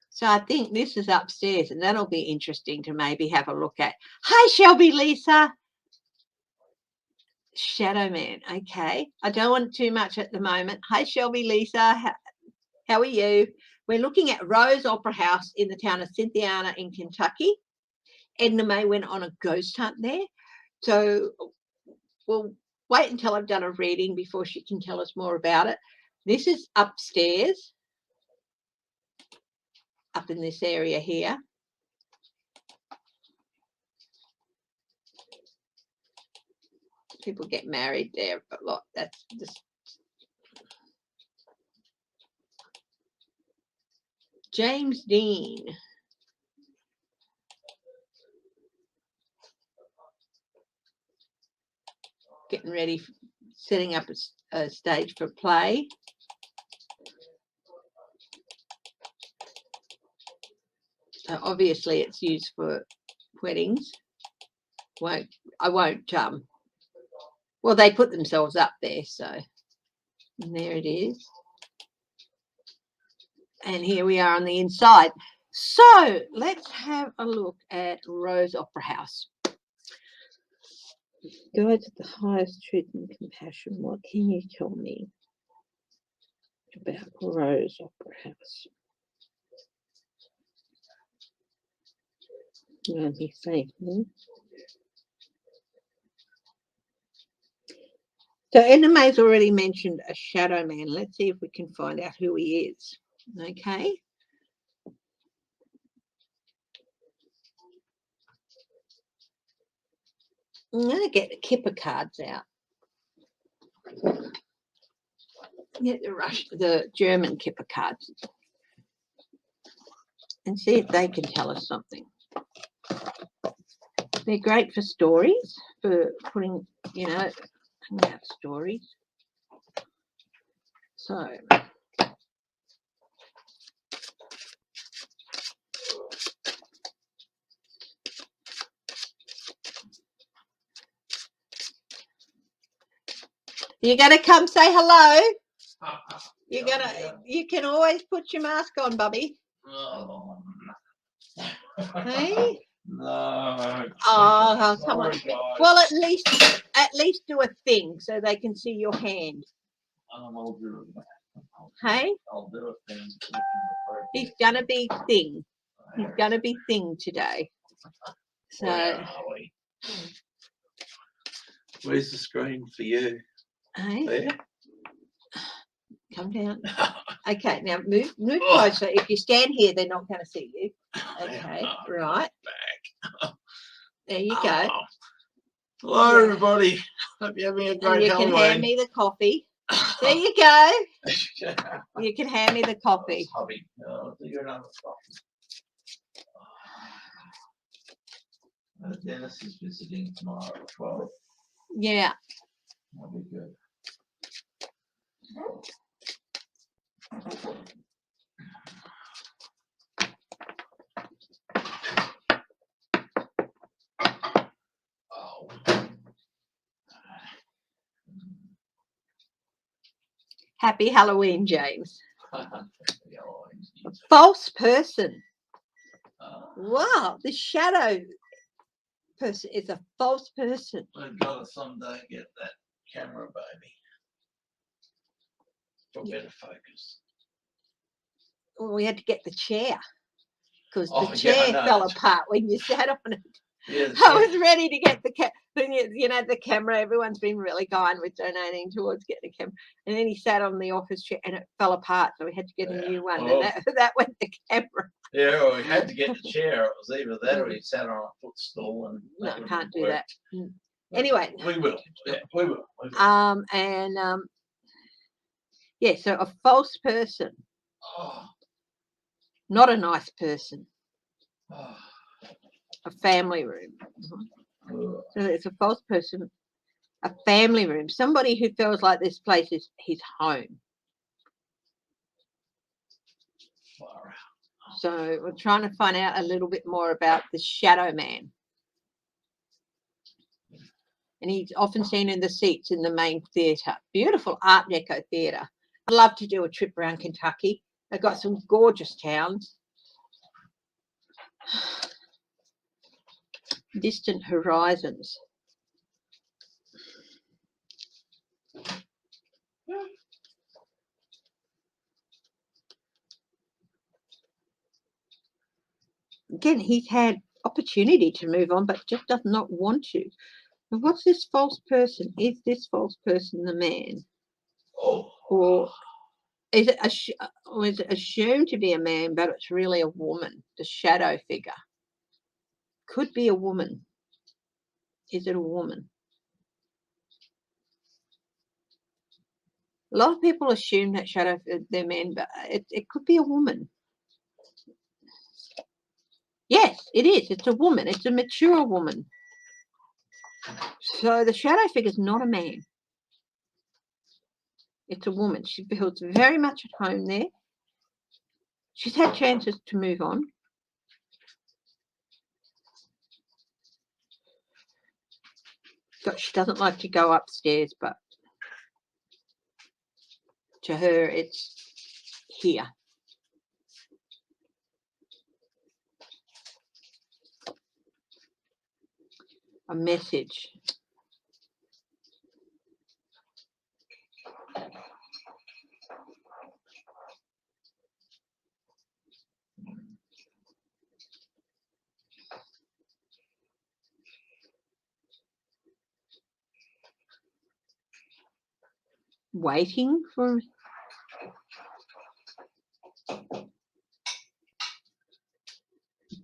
So I think this is upstairs, and that'll be interesting to maybe have a look at. Hi, Shelby Lisa. Shadow Man. Okay. I don't want too much at the moment. Hi, Shelby Lisa. How are you? We're looking at Rose Opera House in the town of Cynthiana in Kentucky. Edna May went on a ghost hunt there. So we'll wait until I've done a reading before she can tell us more about it. This is upstairs, up in this area here. People get married there a lot. That's just James Dean. Getting ready, setting up a stage for play. So obviously it's used for weddings. I won't well, they put themselves up there, so and there it is. And here we are on the inside. So let's have a look at Rose Opera House. Guide to the highest truth and compassion. What can you tell me about Rose Opera House? Let me see. So Edna May's already mentioned a shadow man. Let's see if we can find out who he is. Okay. I'm going to get the Kipper cards out. Get the German Kipper cards and see if they can tell us something. They're great for stories, for putting, out stories. So you're going to come say hello? You can always put your mask on, Bubby. Hey? No. Oh, come on. Well, at least do a thing so they can see your hand. I'll do it. Hey? I'll do a thing. He's gonna be thing. He's gonna be thing today. So where's the screen for you? Hey? There? Come down. Okay, now move closer. If you stand here, they're not going to see you. Okay, right. Back. There you go. Hello, everybody. Hope you're having a great You can hand me the coffee. There you go. You can hand me the coffee. Dennis is visiting tomorrow at 12. Yeah. That'll be good. Oh. Happy Halloween, James. Yeah, A false person. uh, Wow, the shadow person is a false person. We've got to someday get that camera, baby, for better focus. Well, we had to get the chair because Oh, the yeah, I chair know. fell apart when you sat on it. Yeah, I was ready to get the the camera. Everyone's been really kind with donating towards getting a camera, and then he sat on the office chair and it fell apart, so we had to get a new one, well, and that went the camera. yeah, well, we had to get the chair. It was either that or he sat on a footstool and No, that can't do work. that. Anyway, we will. Yeah, we will. Yeah, so a false person, Oh, not a nice person, oh, a family room. oh. So it's a false person, a family room, somebody who feels like this place is his home. Far out. So we're trying to find out a little bit more about the shadow man. And he's often seen in the seats in the main theatre. Beautiful Art Deco theatre. I'd love to do a trip around Kentucky. They've got some gorgeous towns. Distant horizons. Again, he's had opportunity to move on, but just does not want to. And what's this false person? Is this false person the man? Oh. Or is it assumed to be a man, but it's really a woman, the shadow figure? Could be a woman. Is it a woman? A lot of people assume that shadow they're men, but it could be a woman. Yes, it is. It's a woman. It's a mature woman. So the shadow figure is not a man. It's a woman. She feels very much at home there. She's had chances to move on. She doesn't like to go upstairs, but to her, it's here. A message. Waiting for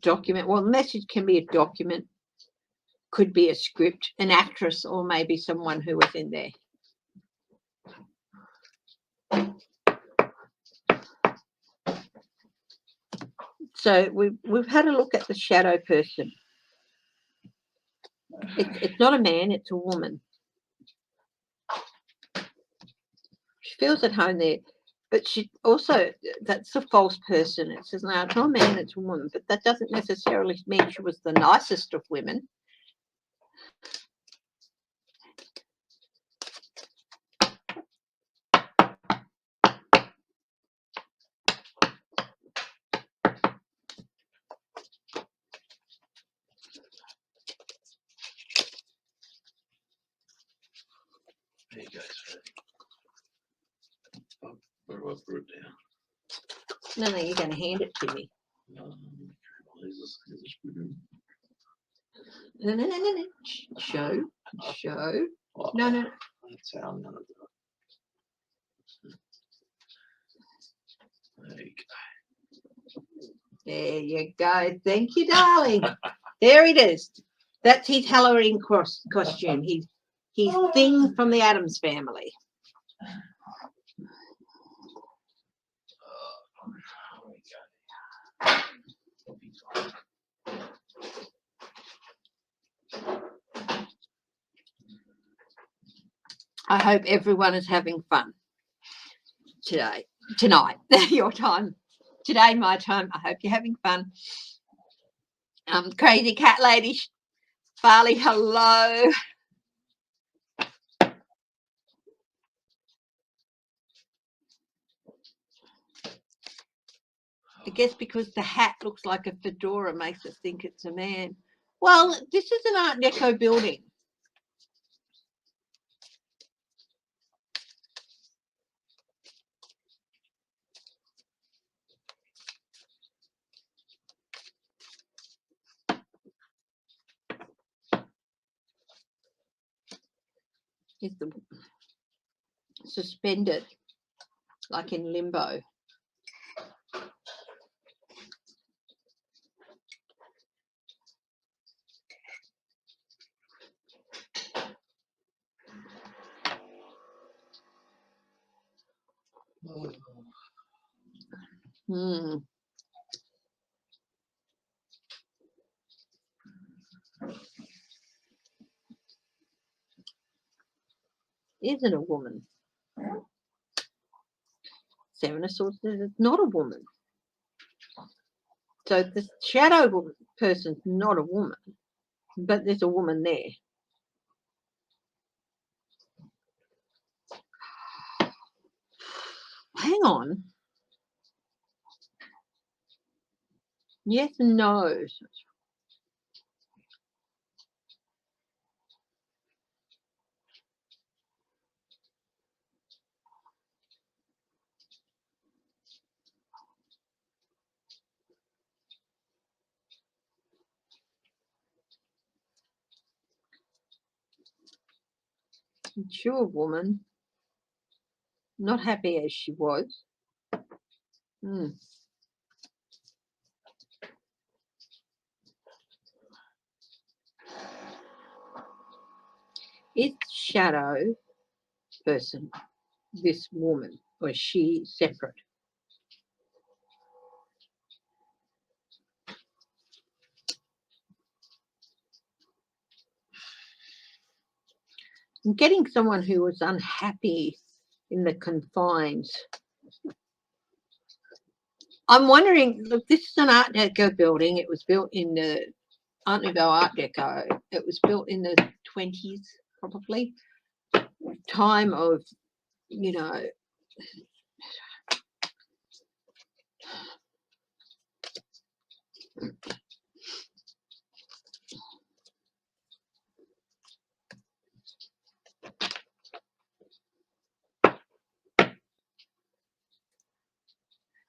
document. Well, the message can be a document, could be a script, an actress, or maybe someone who was in there. So we've had a look at the shadow person. It's not a man, it's a woman. She feels at home there, but she also, that's a false person. It says, no, it's not a man, it's a woman, but that doesn't necessarily mean she was the nicest of women. There you go, sir. Oh, where do I put it down? No, you're going to hand it to me. Well, here's a screw. No. Show. Oh, No. that's how I'm gonna do it. There you go. There you go. Thank you, darling. There it is. That's his Halloween costume. He's Thing from the Addams Family. I hope everyone is having fun tonight, your time. Today, my time. I hope you're having fun. Crazy cat lady, Farley, hello. I guess because the hat looks like a fedora makes us think it's a man. Well, this is an Art Deco building. It's suspended, like in limbo. Hmm. Is it a woman? Seven of Swords says it's not a woman. So the shadow person's not a woman, but there's a woman there. Hang on. Yes and no. Sure, woman. Not happy as she was. Hmm. Is shadow person this woman, or is she separate? I'm getting someone who was unhappy in the confines. I'm wondering, look, this is an Art Deco building. It was built in the Art Nouveau Art Deco. It was built in the 20s, probably. Time of, you know,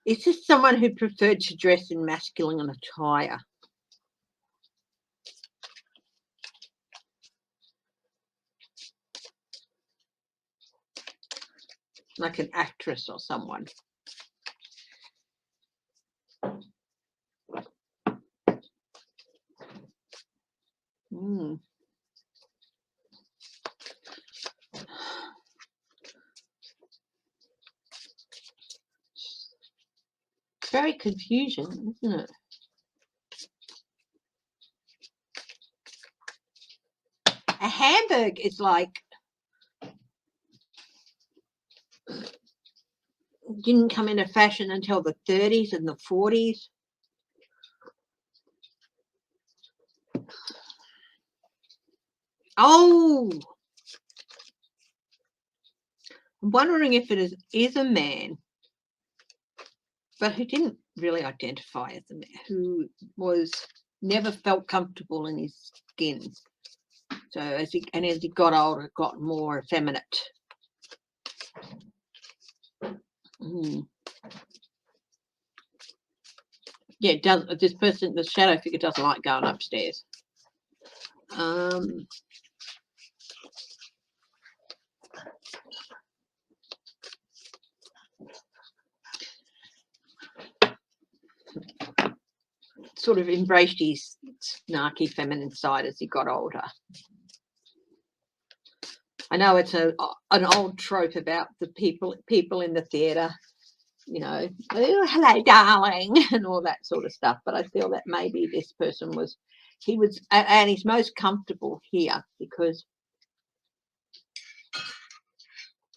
is this someone who preferred to dress in masculine attire? Like an actress or someone. Mm. It's very confusing, isn't it? A Hamburg is like, didn't come into fashion until the 30s and the 40s. Oh, I'm wondering if it is a man, but who didn't really identify as a man, who was never felt comfortable in his skin. So as he got older, it got more effeminate. Mm. Yeah, it does. This person, the shadow figure, doesn't like going upstairs. Sort of embraced his snarky feminine side as he got older. I know it's an old trope about the people in the theatre, you know, oh, hello, darling, and all that sort of stuff. But I feel that maybe this person and he's most comfortable here because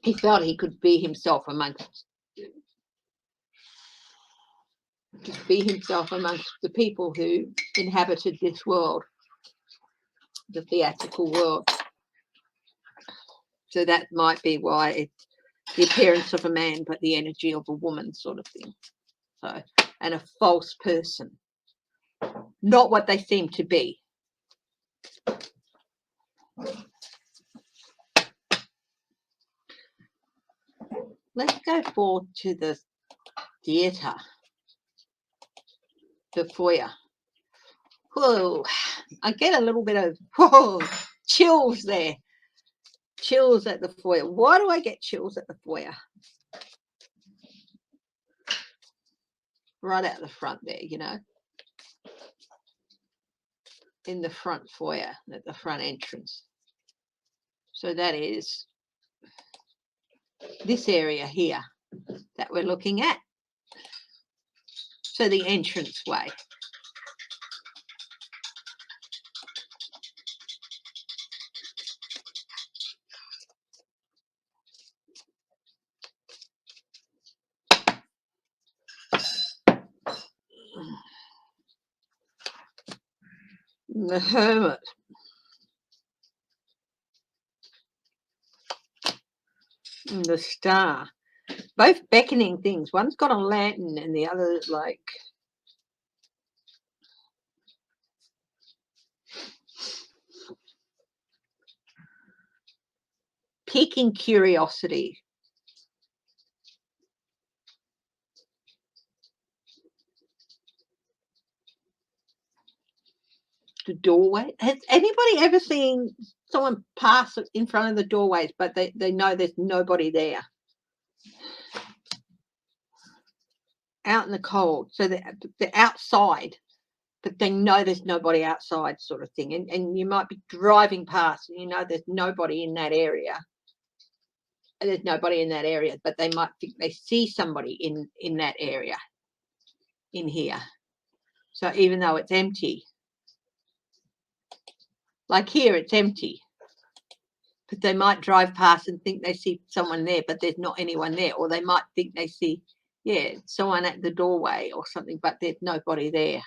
he felt he could be himself amongst the people who inhabited this world, the theatrical world. So that might be why it's the appearance of a man but the energy of a woman, sort of thing. So, and a false person, not what they seem to be. Let's go forward to the theatre, the foyer. Whoa, I get a little bit of chills there. Chills at the foyer. Why do I get chills at the foyer? Right out the front there, you know. In the front foyer, at the front entrance. So that is this area here that we're looking at. So the entrance way. The Hermit. And the Star. Both beckoning things. One's got a lantern and the other like piquing curiosity. The doorway. Has anybody ever seen someone pass in front of the doorways, but they know there's nobody there? Out in the cold. So they're outside, but they know there's nobody outside, sort of thing. And you might be driving past and you know there's nobody in that area. There's nobody in that area, but they might think they see somebody in that area, in here. So even though it's empty, like here, it's empty. But they might drive past and think they see someone there, but there's not anyone there. Or they might think they see, yeah, someone at the doorway or something, but there's nobody there.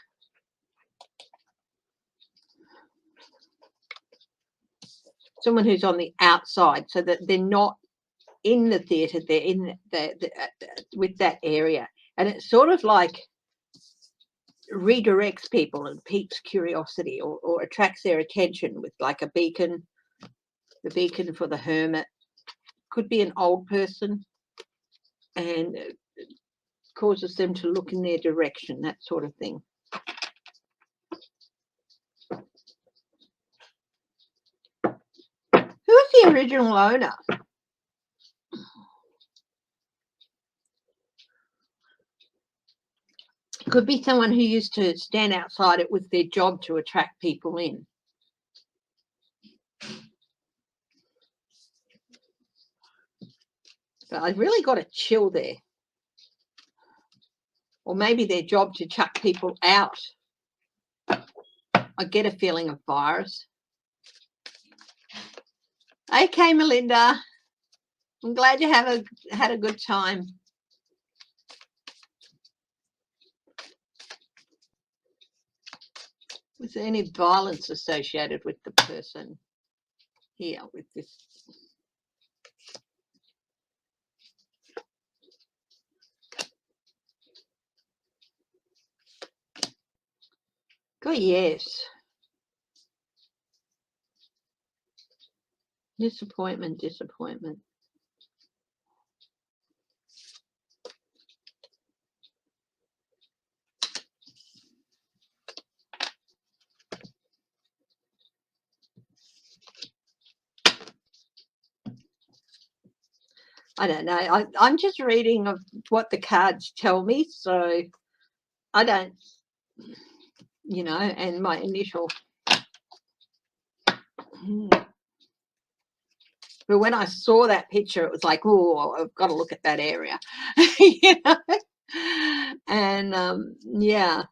Someone who's on the outside, so that they're not in the theatre, they're in with that area. And it's sort of like redirects people and piques curiosity or attracts their attention with like a beacon. The beacon for the Hermit could be an old person and it causes them to look in their direction, that sort of thing. Who was the original owner? Could be someone who used to stand outside. It was their job to attract people in. But I really got a chill there. Or maybe their job to chuck people out. I get a feeling of virus. Okay, Melinda. I'm glad you had a good time. Was there any violence associated with the person here with this? Oh, yes. Disappointment, disappointment. I don't know. I'm just reading of what the cards tell me, so I don't, you know, and my initial. But when I saw that picture, it was like, oh, I've got to look at that area, you know. And yeah,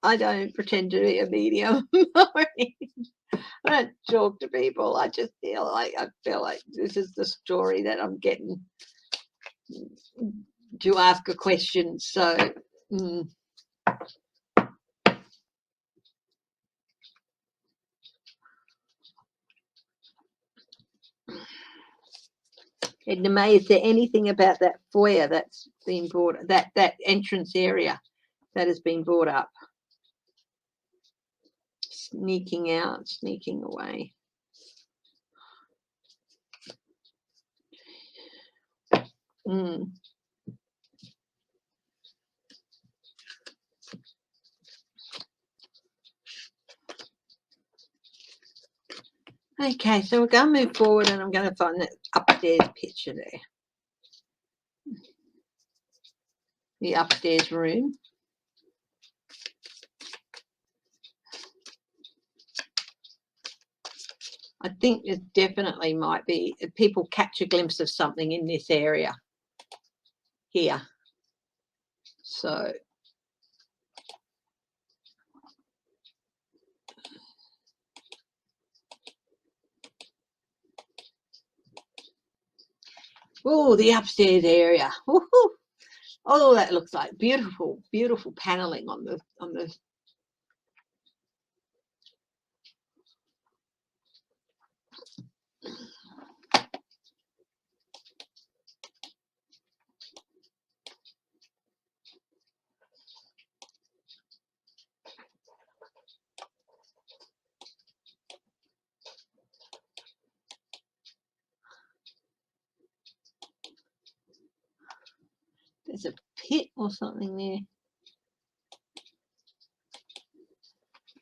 I don't pretend to be a medium or anything. I don't talk to people. I just feel like this is the story that I'm getting to ask a question. So Edna May, is there anything about that foyer that's been brought, that entrance area that has been brought up? Sneaking out, sneaking away. Okay, so we're going to move forward and I'm going to find that upstairs picture there. The upstairs room. I think it definitely might be, people catch a glimpse of something in this area here. So oh, the upstairs area. Woo-hoo. Oh, that looks like beautiful, beautiful paneling on the there's a pit or something there.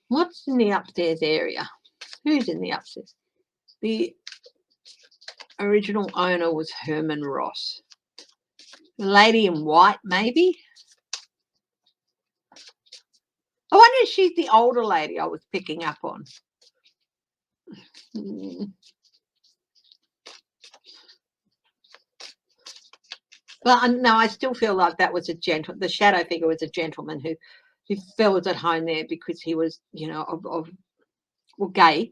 What's in the upstairs area? Who's in the upstairs? The original owner was Herman Ross. The lady in white, maybe? I wonder if she's the older lady I was picking up on. But no, I still feel like that was the shadow figure was a gentleman who felt at home there because he was, you know, well, gay.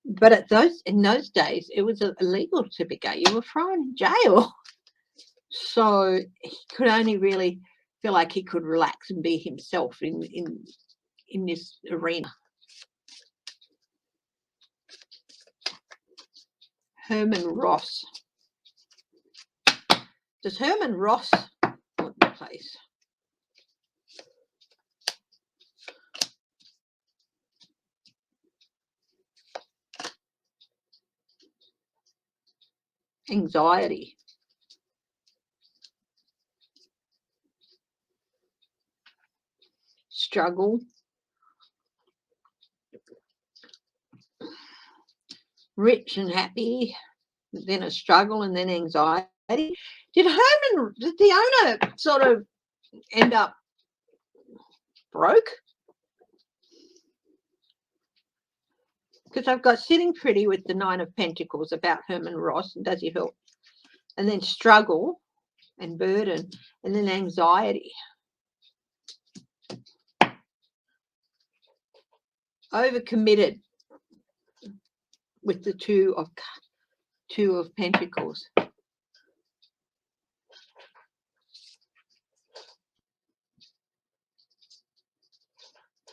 But in those days, it was illegal to be gay. You were thrown in jail. So he could only really feel like he could relax and be himself in this arena. Herman Ross. Does Herman Ross want the place? Anxiety. Struggle. Rich and happy, then a struggle, and then anxiety. Did the owner sort of end up broke? Because I've got sitting pretty with the Nine of Pentacles about Herman Ross, and does he help? And then struggle and burden, and then anxiety. Overcommitted with the Two of Pentacles.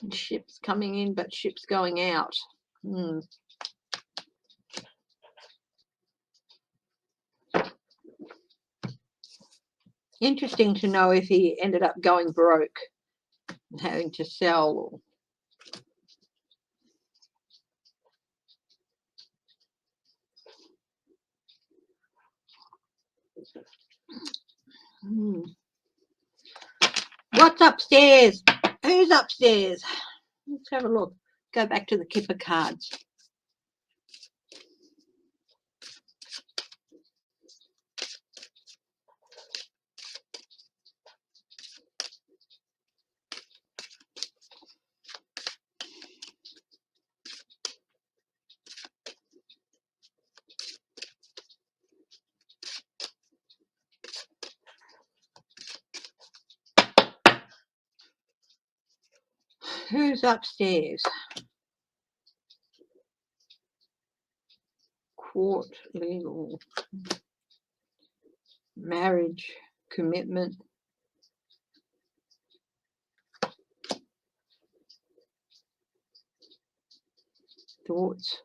And ships coming in, but ships going out. Interesting to know if he ended up going broke and having to sell. What's upstairs? Who's upstairs? Let's have a look. Go back to the Kipper cards. Who's upstairs? court, legal, marriage, commitment. Thoughts.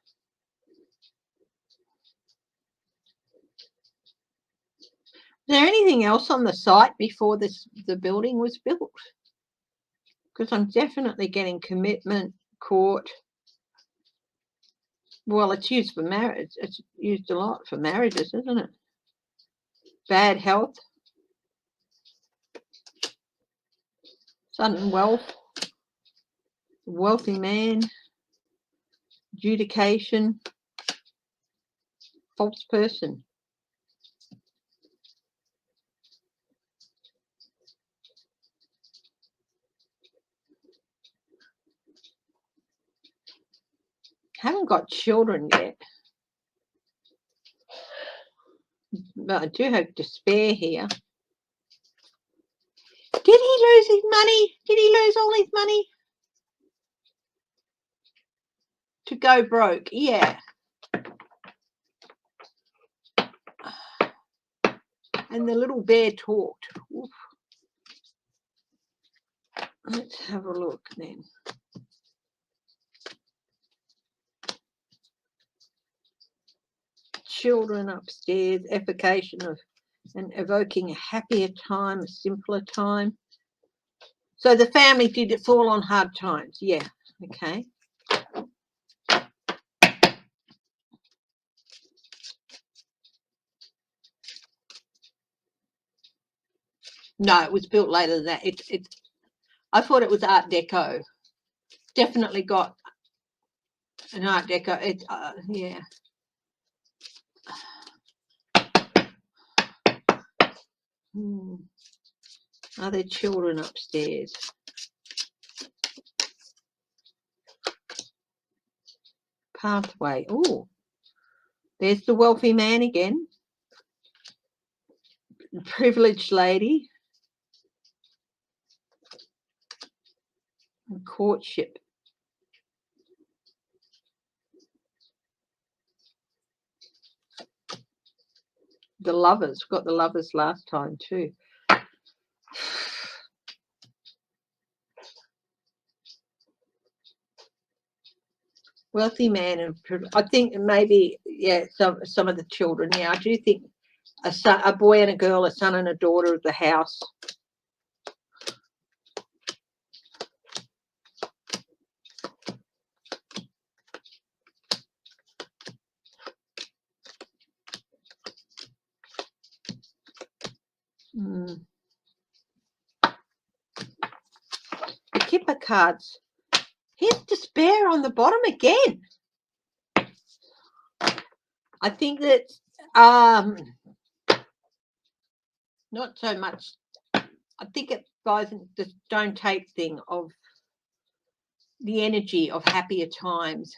Is there anything else on the site before the building was built? Because I'm definitely getting commitment, court. Well, it's used for marriage. It's used a lot for marriages, isn't it? Bad health, sudden wealth, wealthy man, adjudication, false person. Haven't got children yet. But I do have despair here. Did he lose his money? Did he lose all his money? To go broke, yeah. And the little bear talked. Oof. Let's have a look then. Children upstairs, evocation of and evoking a happier time, a simpler time. So the family did fall on hard times. Yeah, okay. No, it was built later than that. I thought it was Art Deco. Definitely got an Art Deco. Yeah. Are there children upstairs? Pathway. Oh, there's the wealthy man again. The privileged lady. And courtship. The lovers. Got the lovers last time too. Wealthy man, and I think maybe some of the children. Yeah, I do think a boy and a girl, a son and a daughter of the house. The Kipper cards. Here's despair on the bottom again. I think that not so much. I think it buys the don't take thing of the energy of happier times.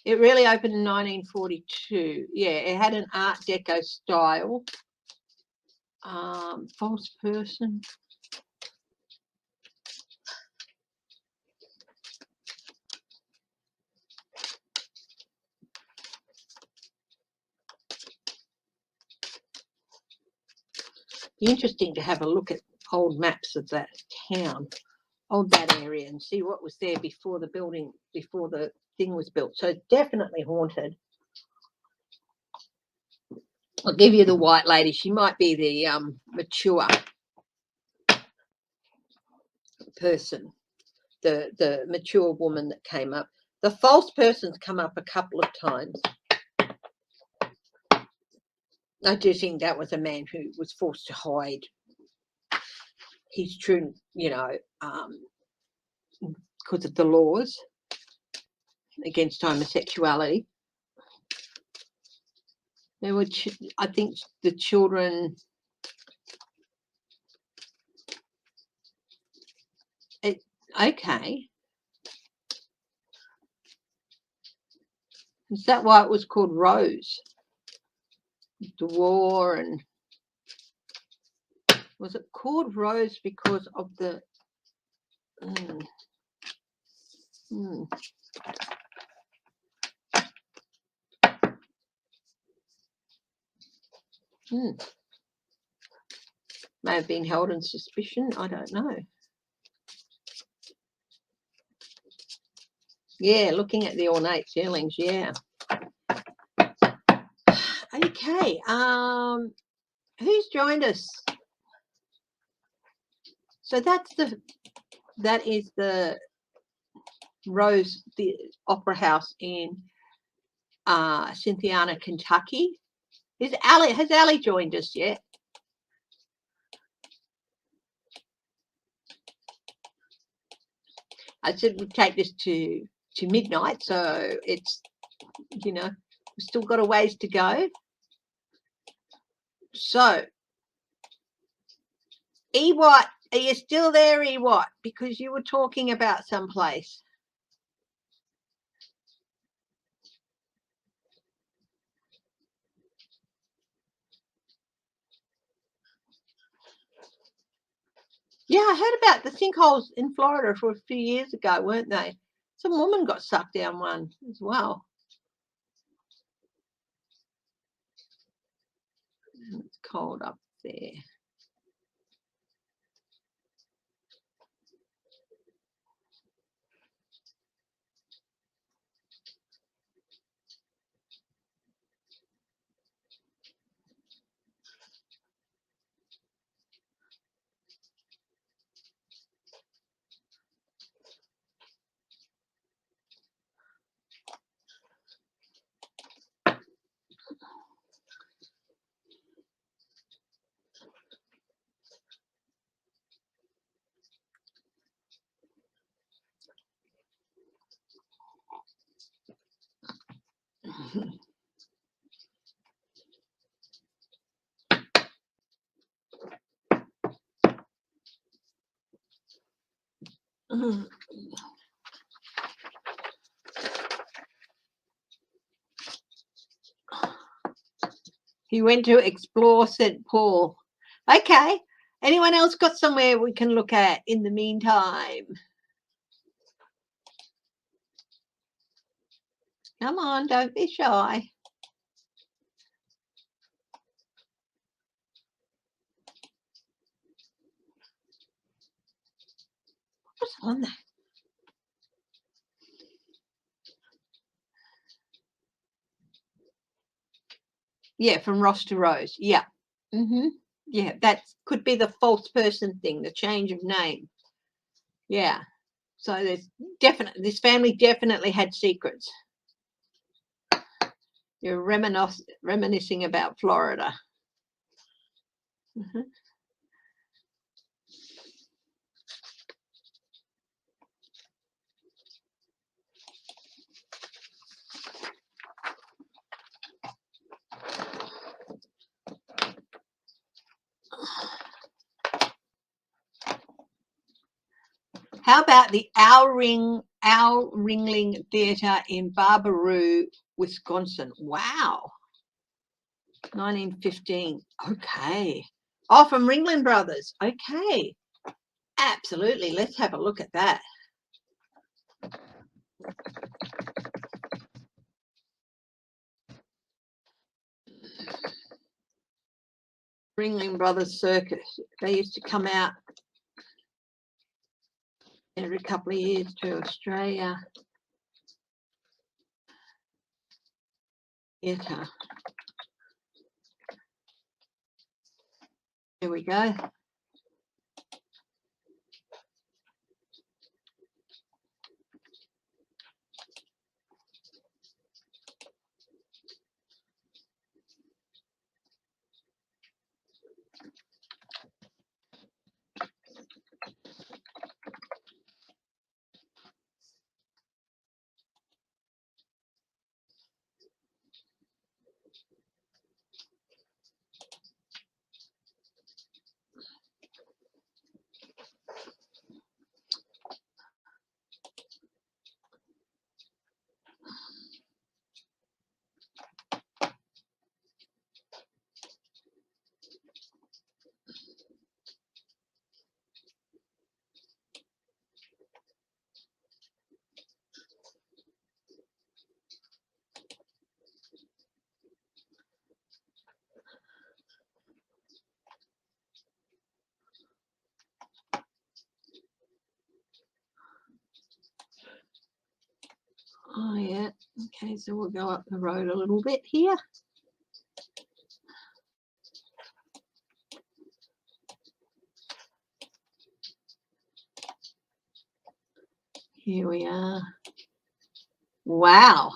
It really opened in 1942. Yeah, it had an Art Deco style. False person. Be interesting to have a look at old maps of that town, that area, and see what was there before the building, before the thing was built. So it's definitely haunted. I'll give you the white lady. She might be the mature person, the mature woman that came up. The false person's come up a couple of times. I do think that was a man who was forced to hide his true, because of the laws against homosexuality. There were, I think, the children. Okay. Is that why it was called Rose? The war and Was it called rose because of the may have been held in suspicion, I don't know. Yeah, looking at the ornate ceilings, yeah. Okay, who's joined us? So that is the Rose, the Opera House in Cynthiana, Kentucky. Has Ali joined us yet? I said we'd take this to midnight, so it's, you know, we've still got a ways to go. So, Ewat, are you still there, Ewat? Because you were talking about someplace. Yeah, I heard about the sinkholes in Florida for a few years ago, weren't they? Some woman got sucked down one as well. It's cold up there. He went to explore St. Paul. Okay. Anyone else got somewhere we can look at in the meantime? Come on, don't be shy. What's on there? Yeah, from Ross to Rose. Yeah. Yeah, that could be the false person thing, the change of name. Yeah. So there's definitely, this family definitely had secrets. You're reminiscing about Florida. How about the Al Ringling Theatre in Barbaroo, Wisconsin? Wow. 1915. Okay. Oh, from Ringling Brothers. Okay. Absolutely. Let's have a look at that. Ringling Brothers Circus. They used to come out every couple of years to Australia. Theatre. There we go. Okay, so we'll go up the road a little bit here. Here we are. Wow.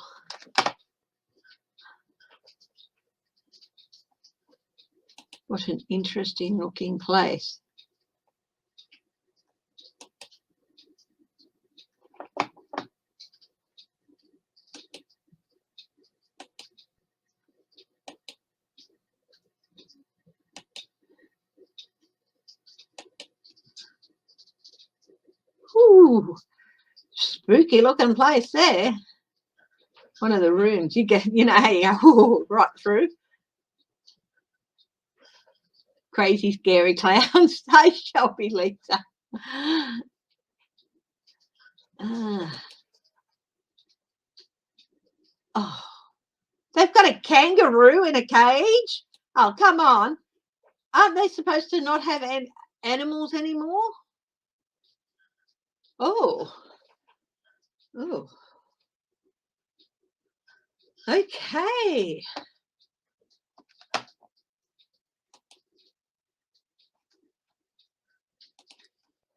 What an interesting looking place. Ooh, spooky looking place there. One of the rooms you get, you know, how you go right through. Crazy, scary clowns. Hey, Shelby, Lisa. Oh, they've got a kangaroo in a cage. Oh, come on. Aren't they supposed to not have animals anymore? Oh. Oh. Okay.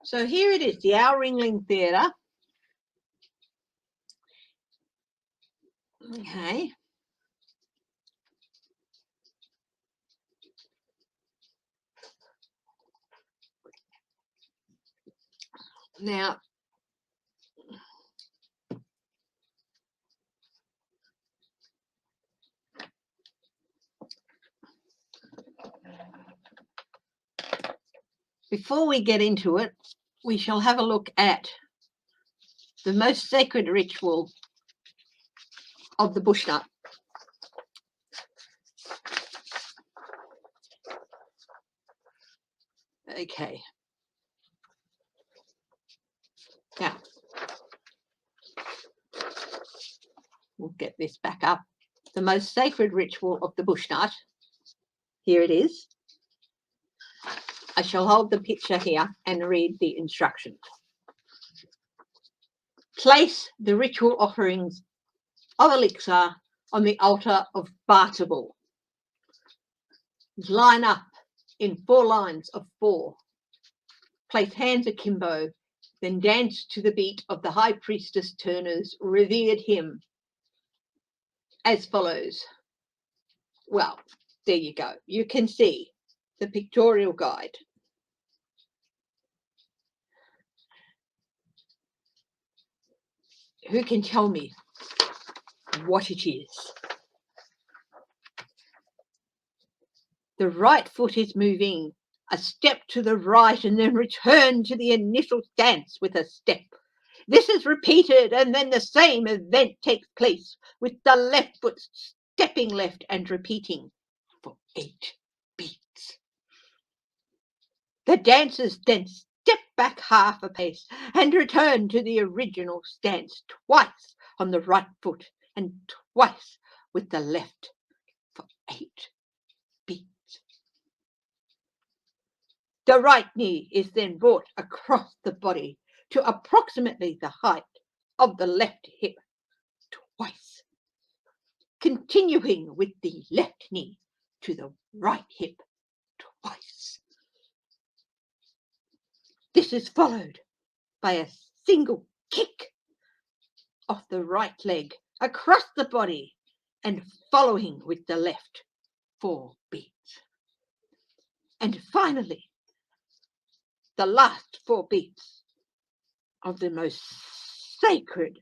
So here it is, the Our Ringling Theatre. Okay. Now, before we get into it, we shall have a look at the most sacred ritual of the bush nut. Okay. Now, we'll get this back up. The most sacred ritual of the bush nut. Here it is. I shall hold the picture here and read the instructions. Place the ritual offerings of elixir on the altar of Bartable. Line up in 4 lines of 4. Place hands akimbo, then dance to the beat of the High Priestess Turner's revered hymn as follows. Well, there you go. You can see the pictorial guide. Who can tell me what it is? The right foot is moving a step to the right and then return to the initial stance with a step. This is repeated and then the same event takes place with the left foot stepping left and repeating for 8 beats. The dancers then step back half a pace and return to the original stance twice on the right foot and twice with the left for 8 beats. The right knee is then brought across the body to approximately the height of the left hip twice, continuing with the left knee to the right hip twice. This is followed by a single kick of the right leg across the body and following with the left 4 beats. And finally, the last 4 beats of the most sacred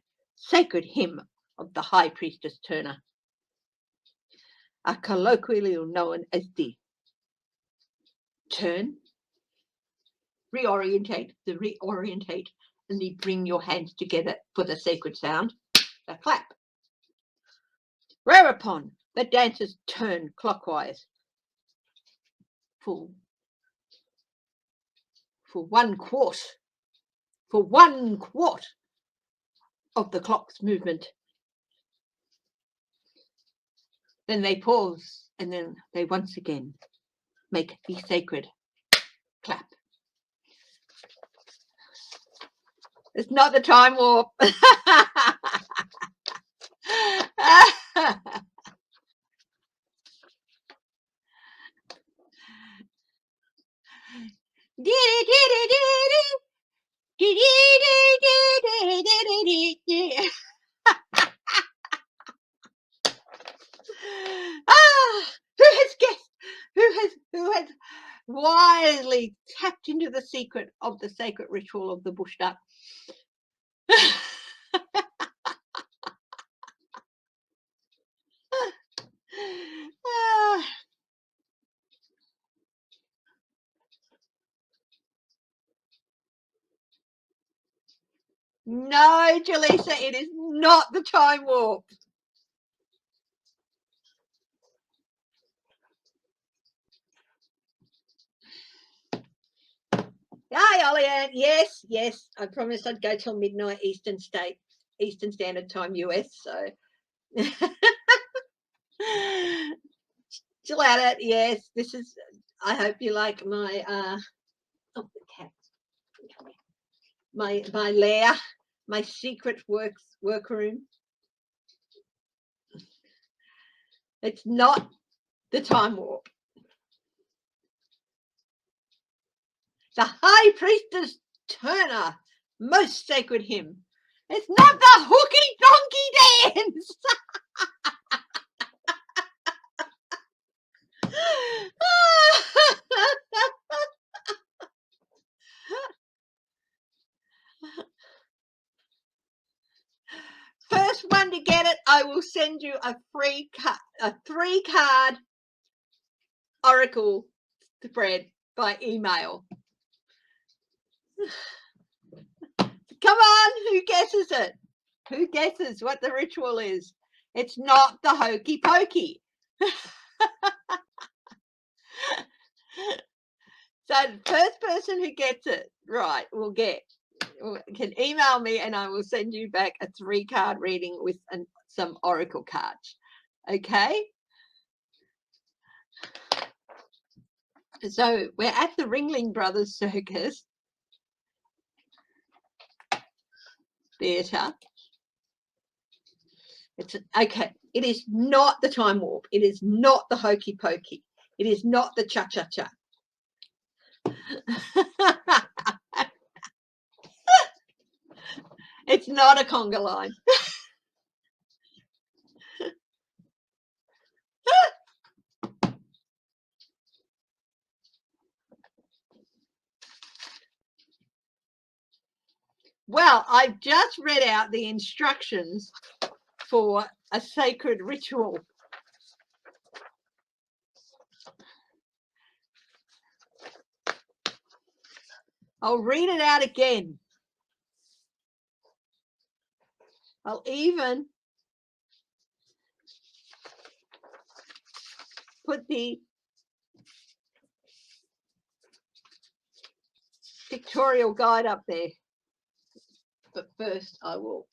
hymn of the High Priestess Turner are colloquially known as the turn, reorientate, and then bring your hands together for the sacred sound, the clap. Whereupon the dancers turn clockwise for 1 quart of the clock's movement. Then they pause and then they once again make the sacred clap. It's not the time warp. Who has wisely tapped into the secret of the sacred ritual of the bush duck? No, Jaleesa, it is not the time warp. Hi, Ollie. Yes, yes. I promised I'd go till midnight Eastern Standard Time, US. So, chill at it. Yes, this is. I hope you like my the cat. My lair, my secret workroom. It's not the time warp. The High Priestess Turner, most sacred hymn. It's not the hooky donkey dance. First one to get it, I will send you a free a 3-card oracle spread by email. Come on, who guesses it? Who guesses what the ritual is? It's not the hokey pokey. So the first person who gets it right can email me and I will send you back a 3-card reading with some oracle cards. Okay? So we're at the Ringling Brothers Circus Theatre. Okay. It is not the time warp. It is not the hokey pokey. It is not the cha-cha-cha. It's not a conga line. Well, I've just read out the instructions for a sacred ritual. I'll read it out again. I'll even put the pictorial guide up there. But first I will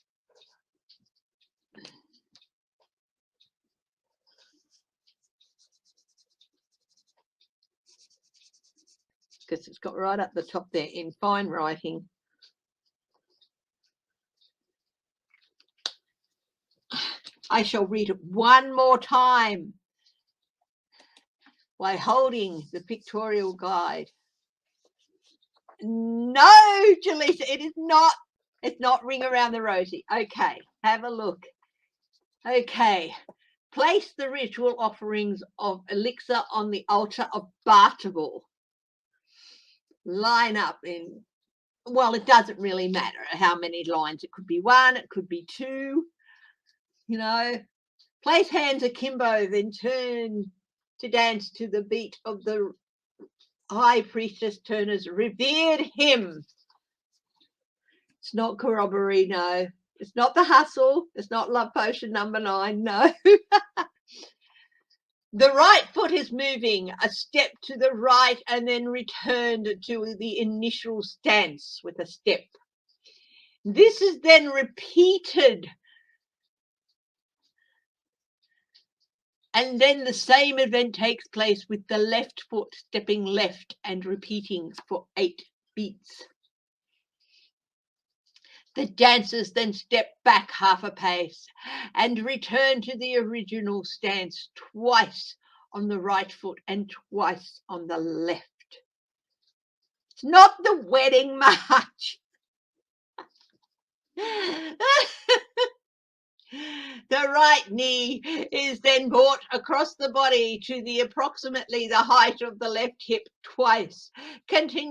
because it's got right up the top there in fine writing. I shall read it one more time while holding the pictorial guide. No, Jaleesa, it is not. It's not Ring Around the Rosie. Okay, have a look. Okay, place the ritual offerings of elixir on the altar of Bartable. Line up in, well, it doesn't really matter how many lines. It could be 1, it could be 2, you know. Place hands akimbo, then turn to dance to the beat of the High Priestess Turner's revered hymn. It's not corroboree, no. It's not the hustle. It's not Love Potion number 9, no. The right foot is moving a step to the right and then returned to the initial stance with a step. This is then repeated. And then the same event takes place with the left foot stepping left and repeating for 8 beats. The dancers then step back half a pace and return to the original stance, twice on the right foot and twice on the left. It's not the wedding march. The right knee is then brought across the body to approximately the height of the left hip twice. Continue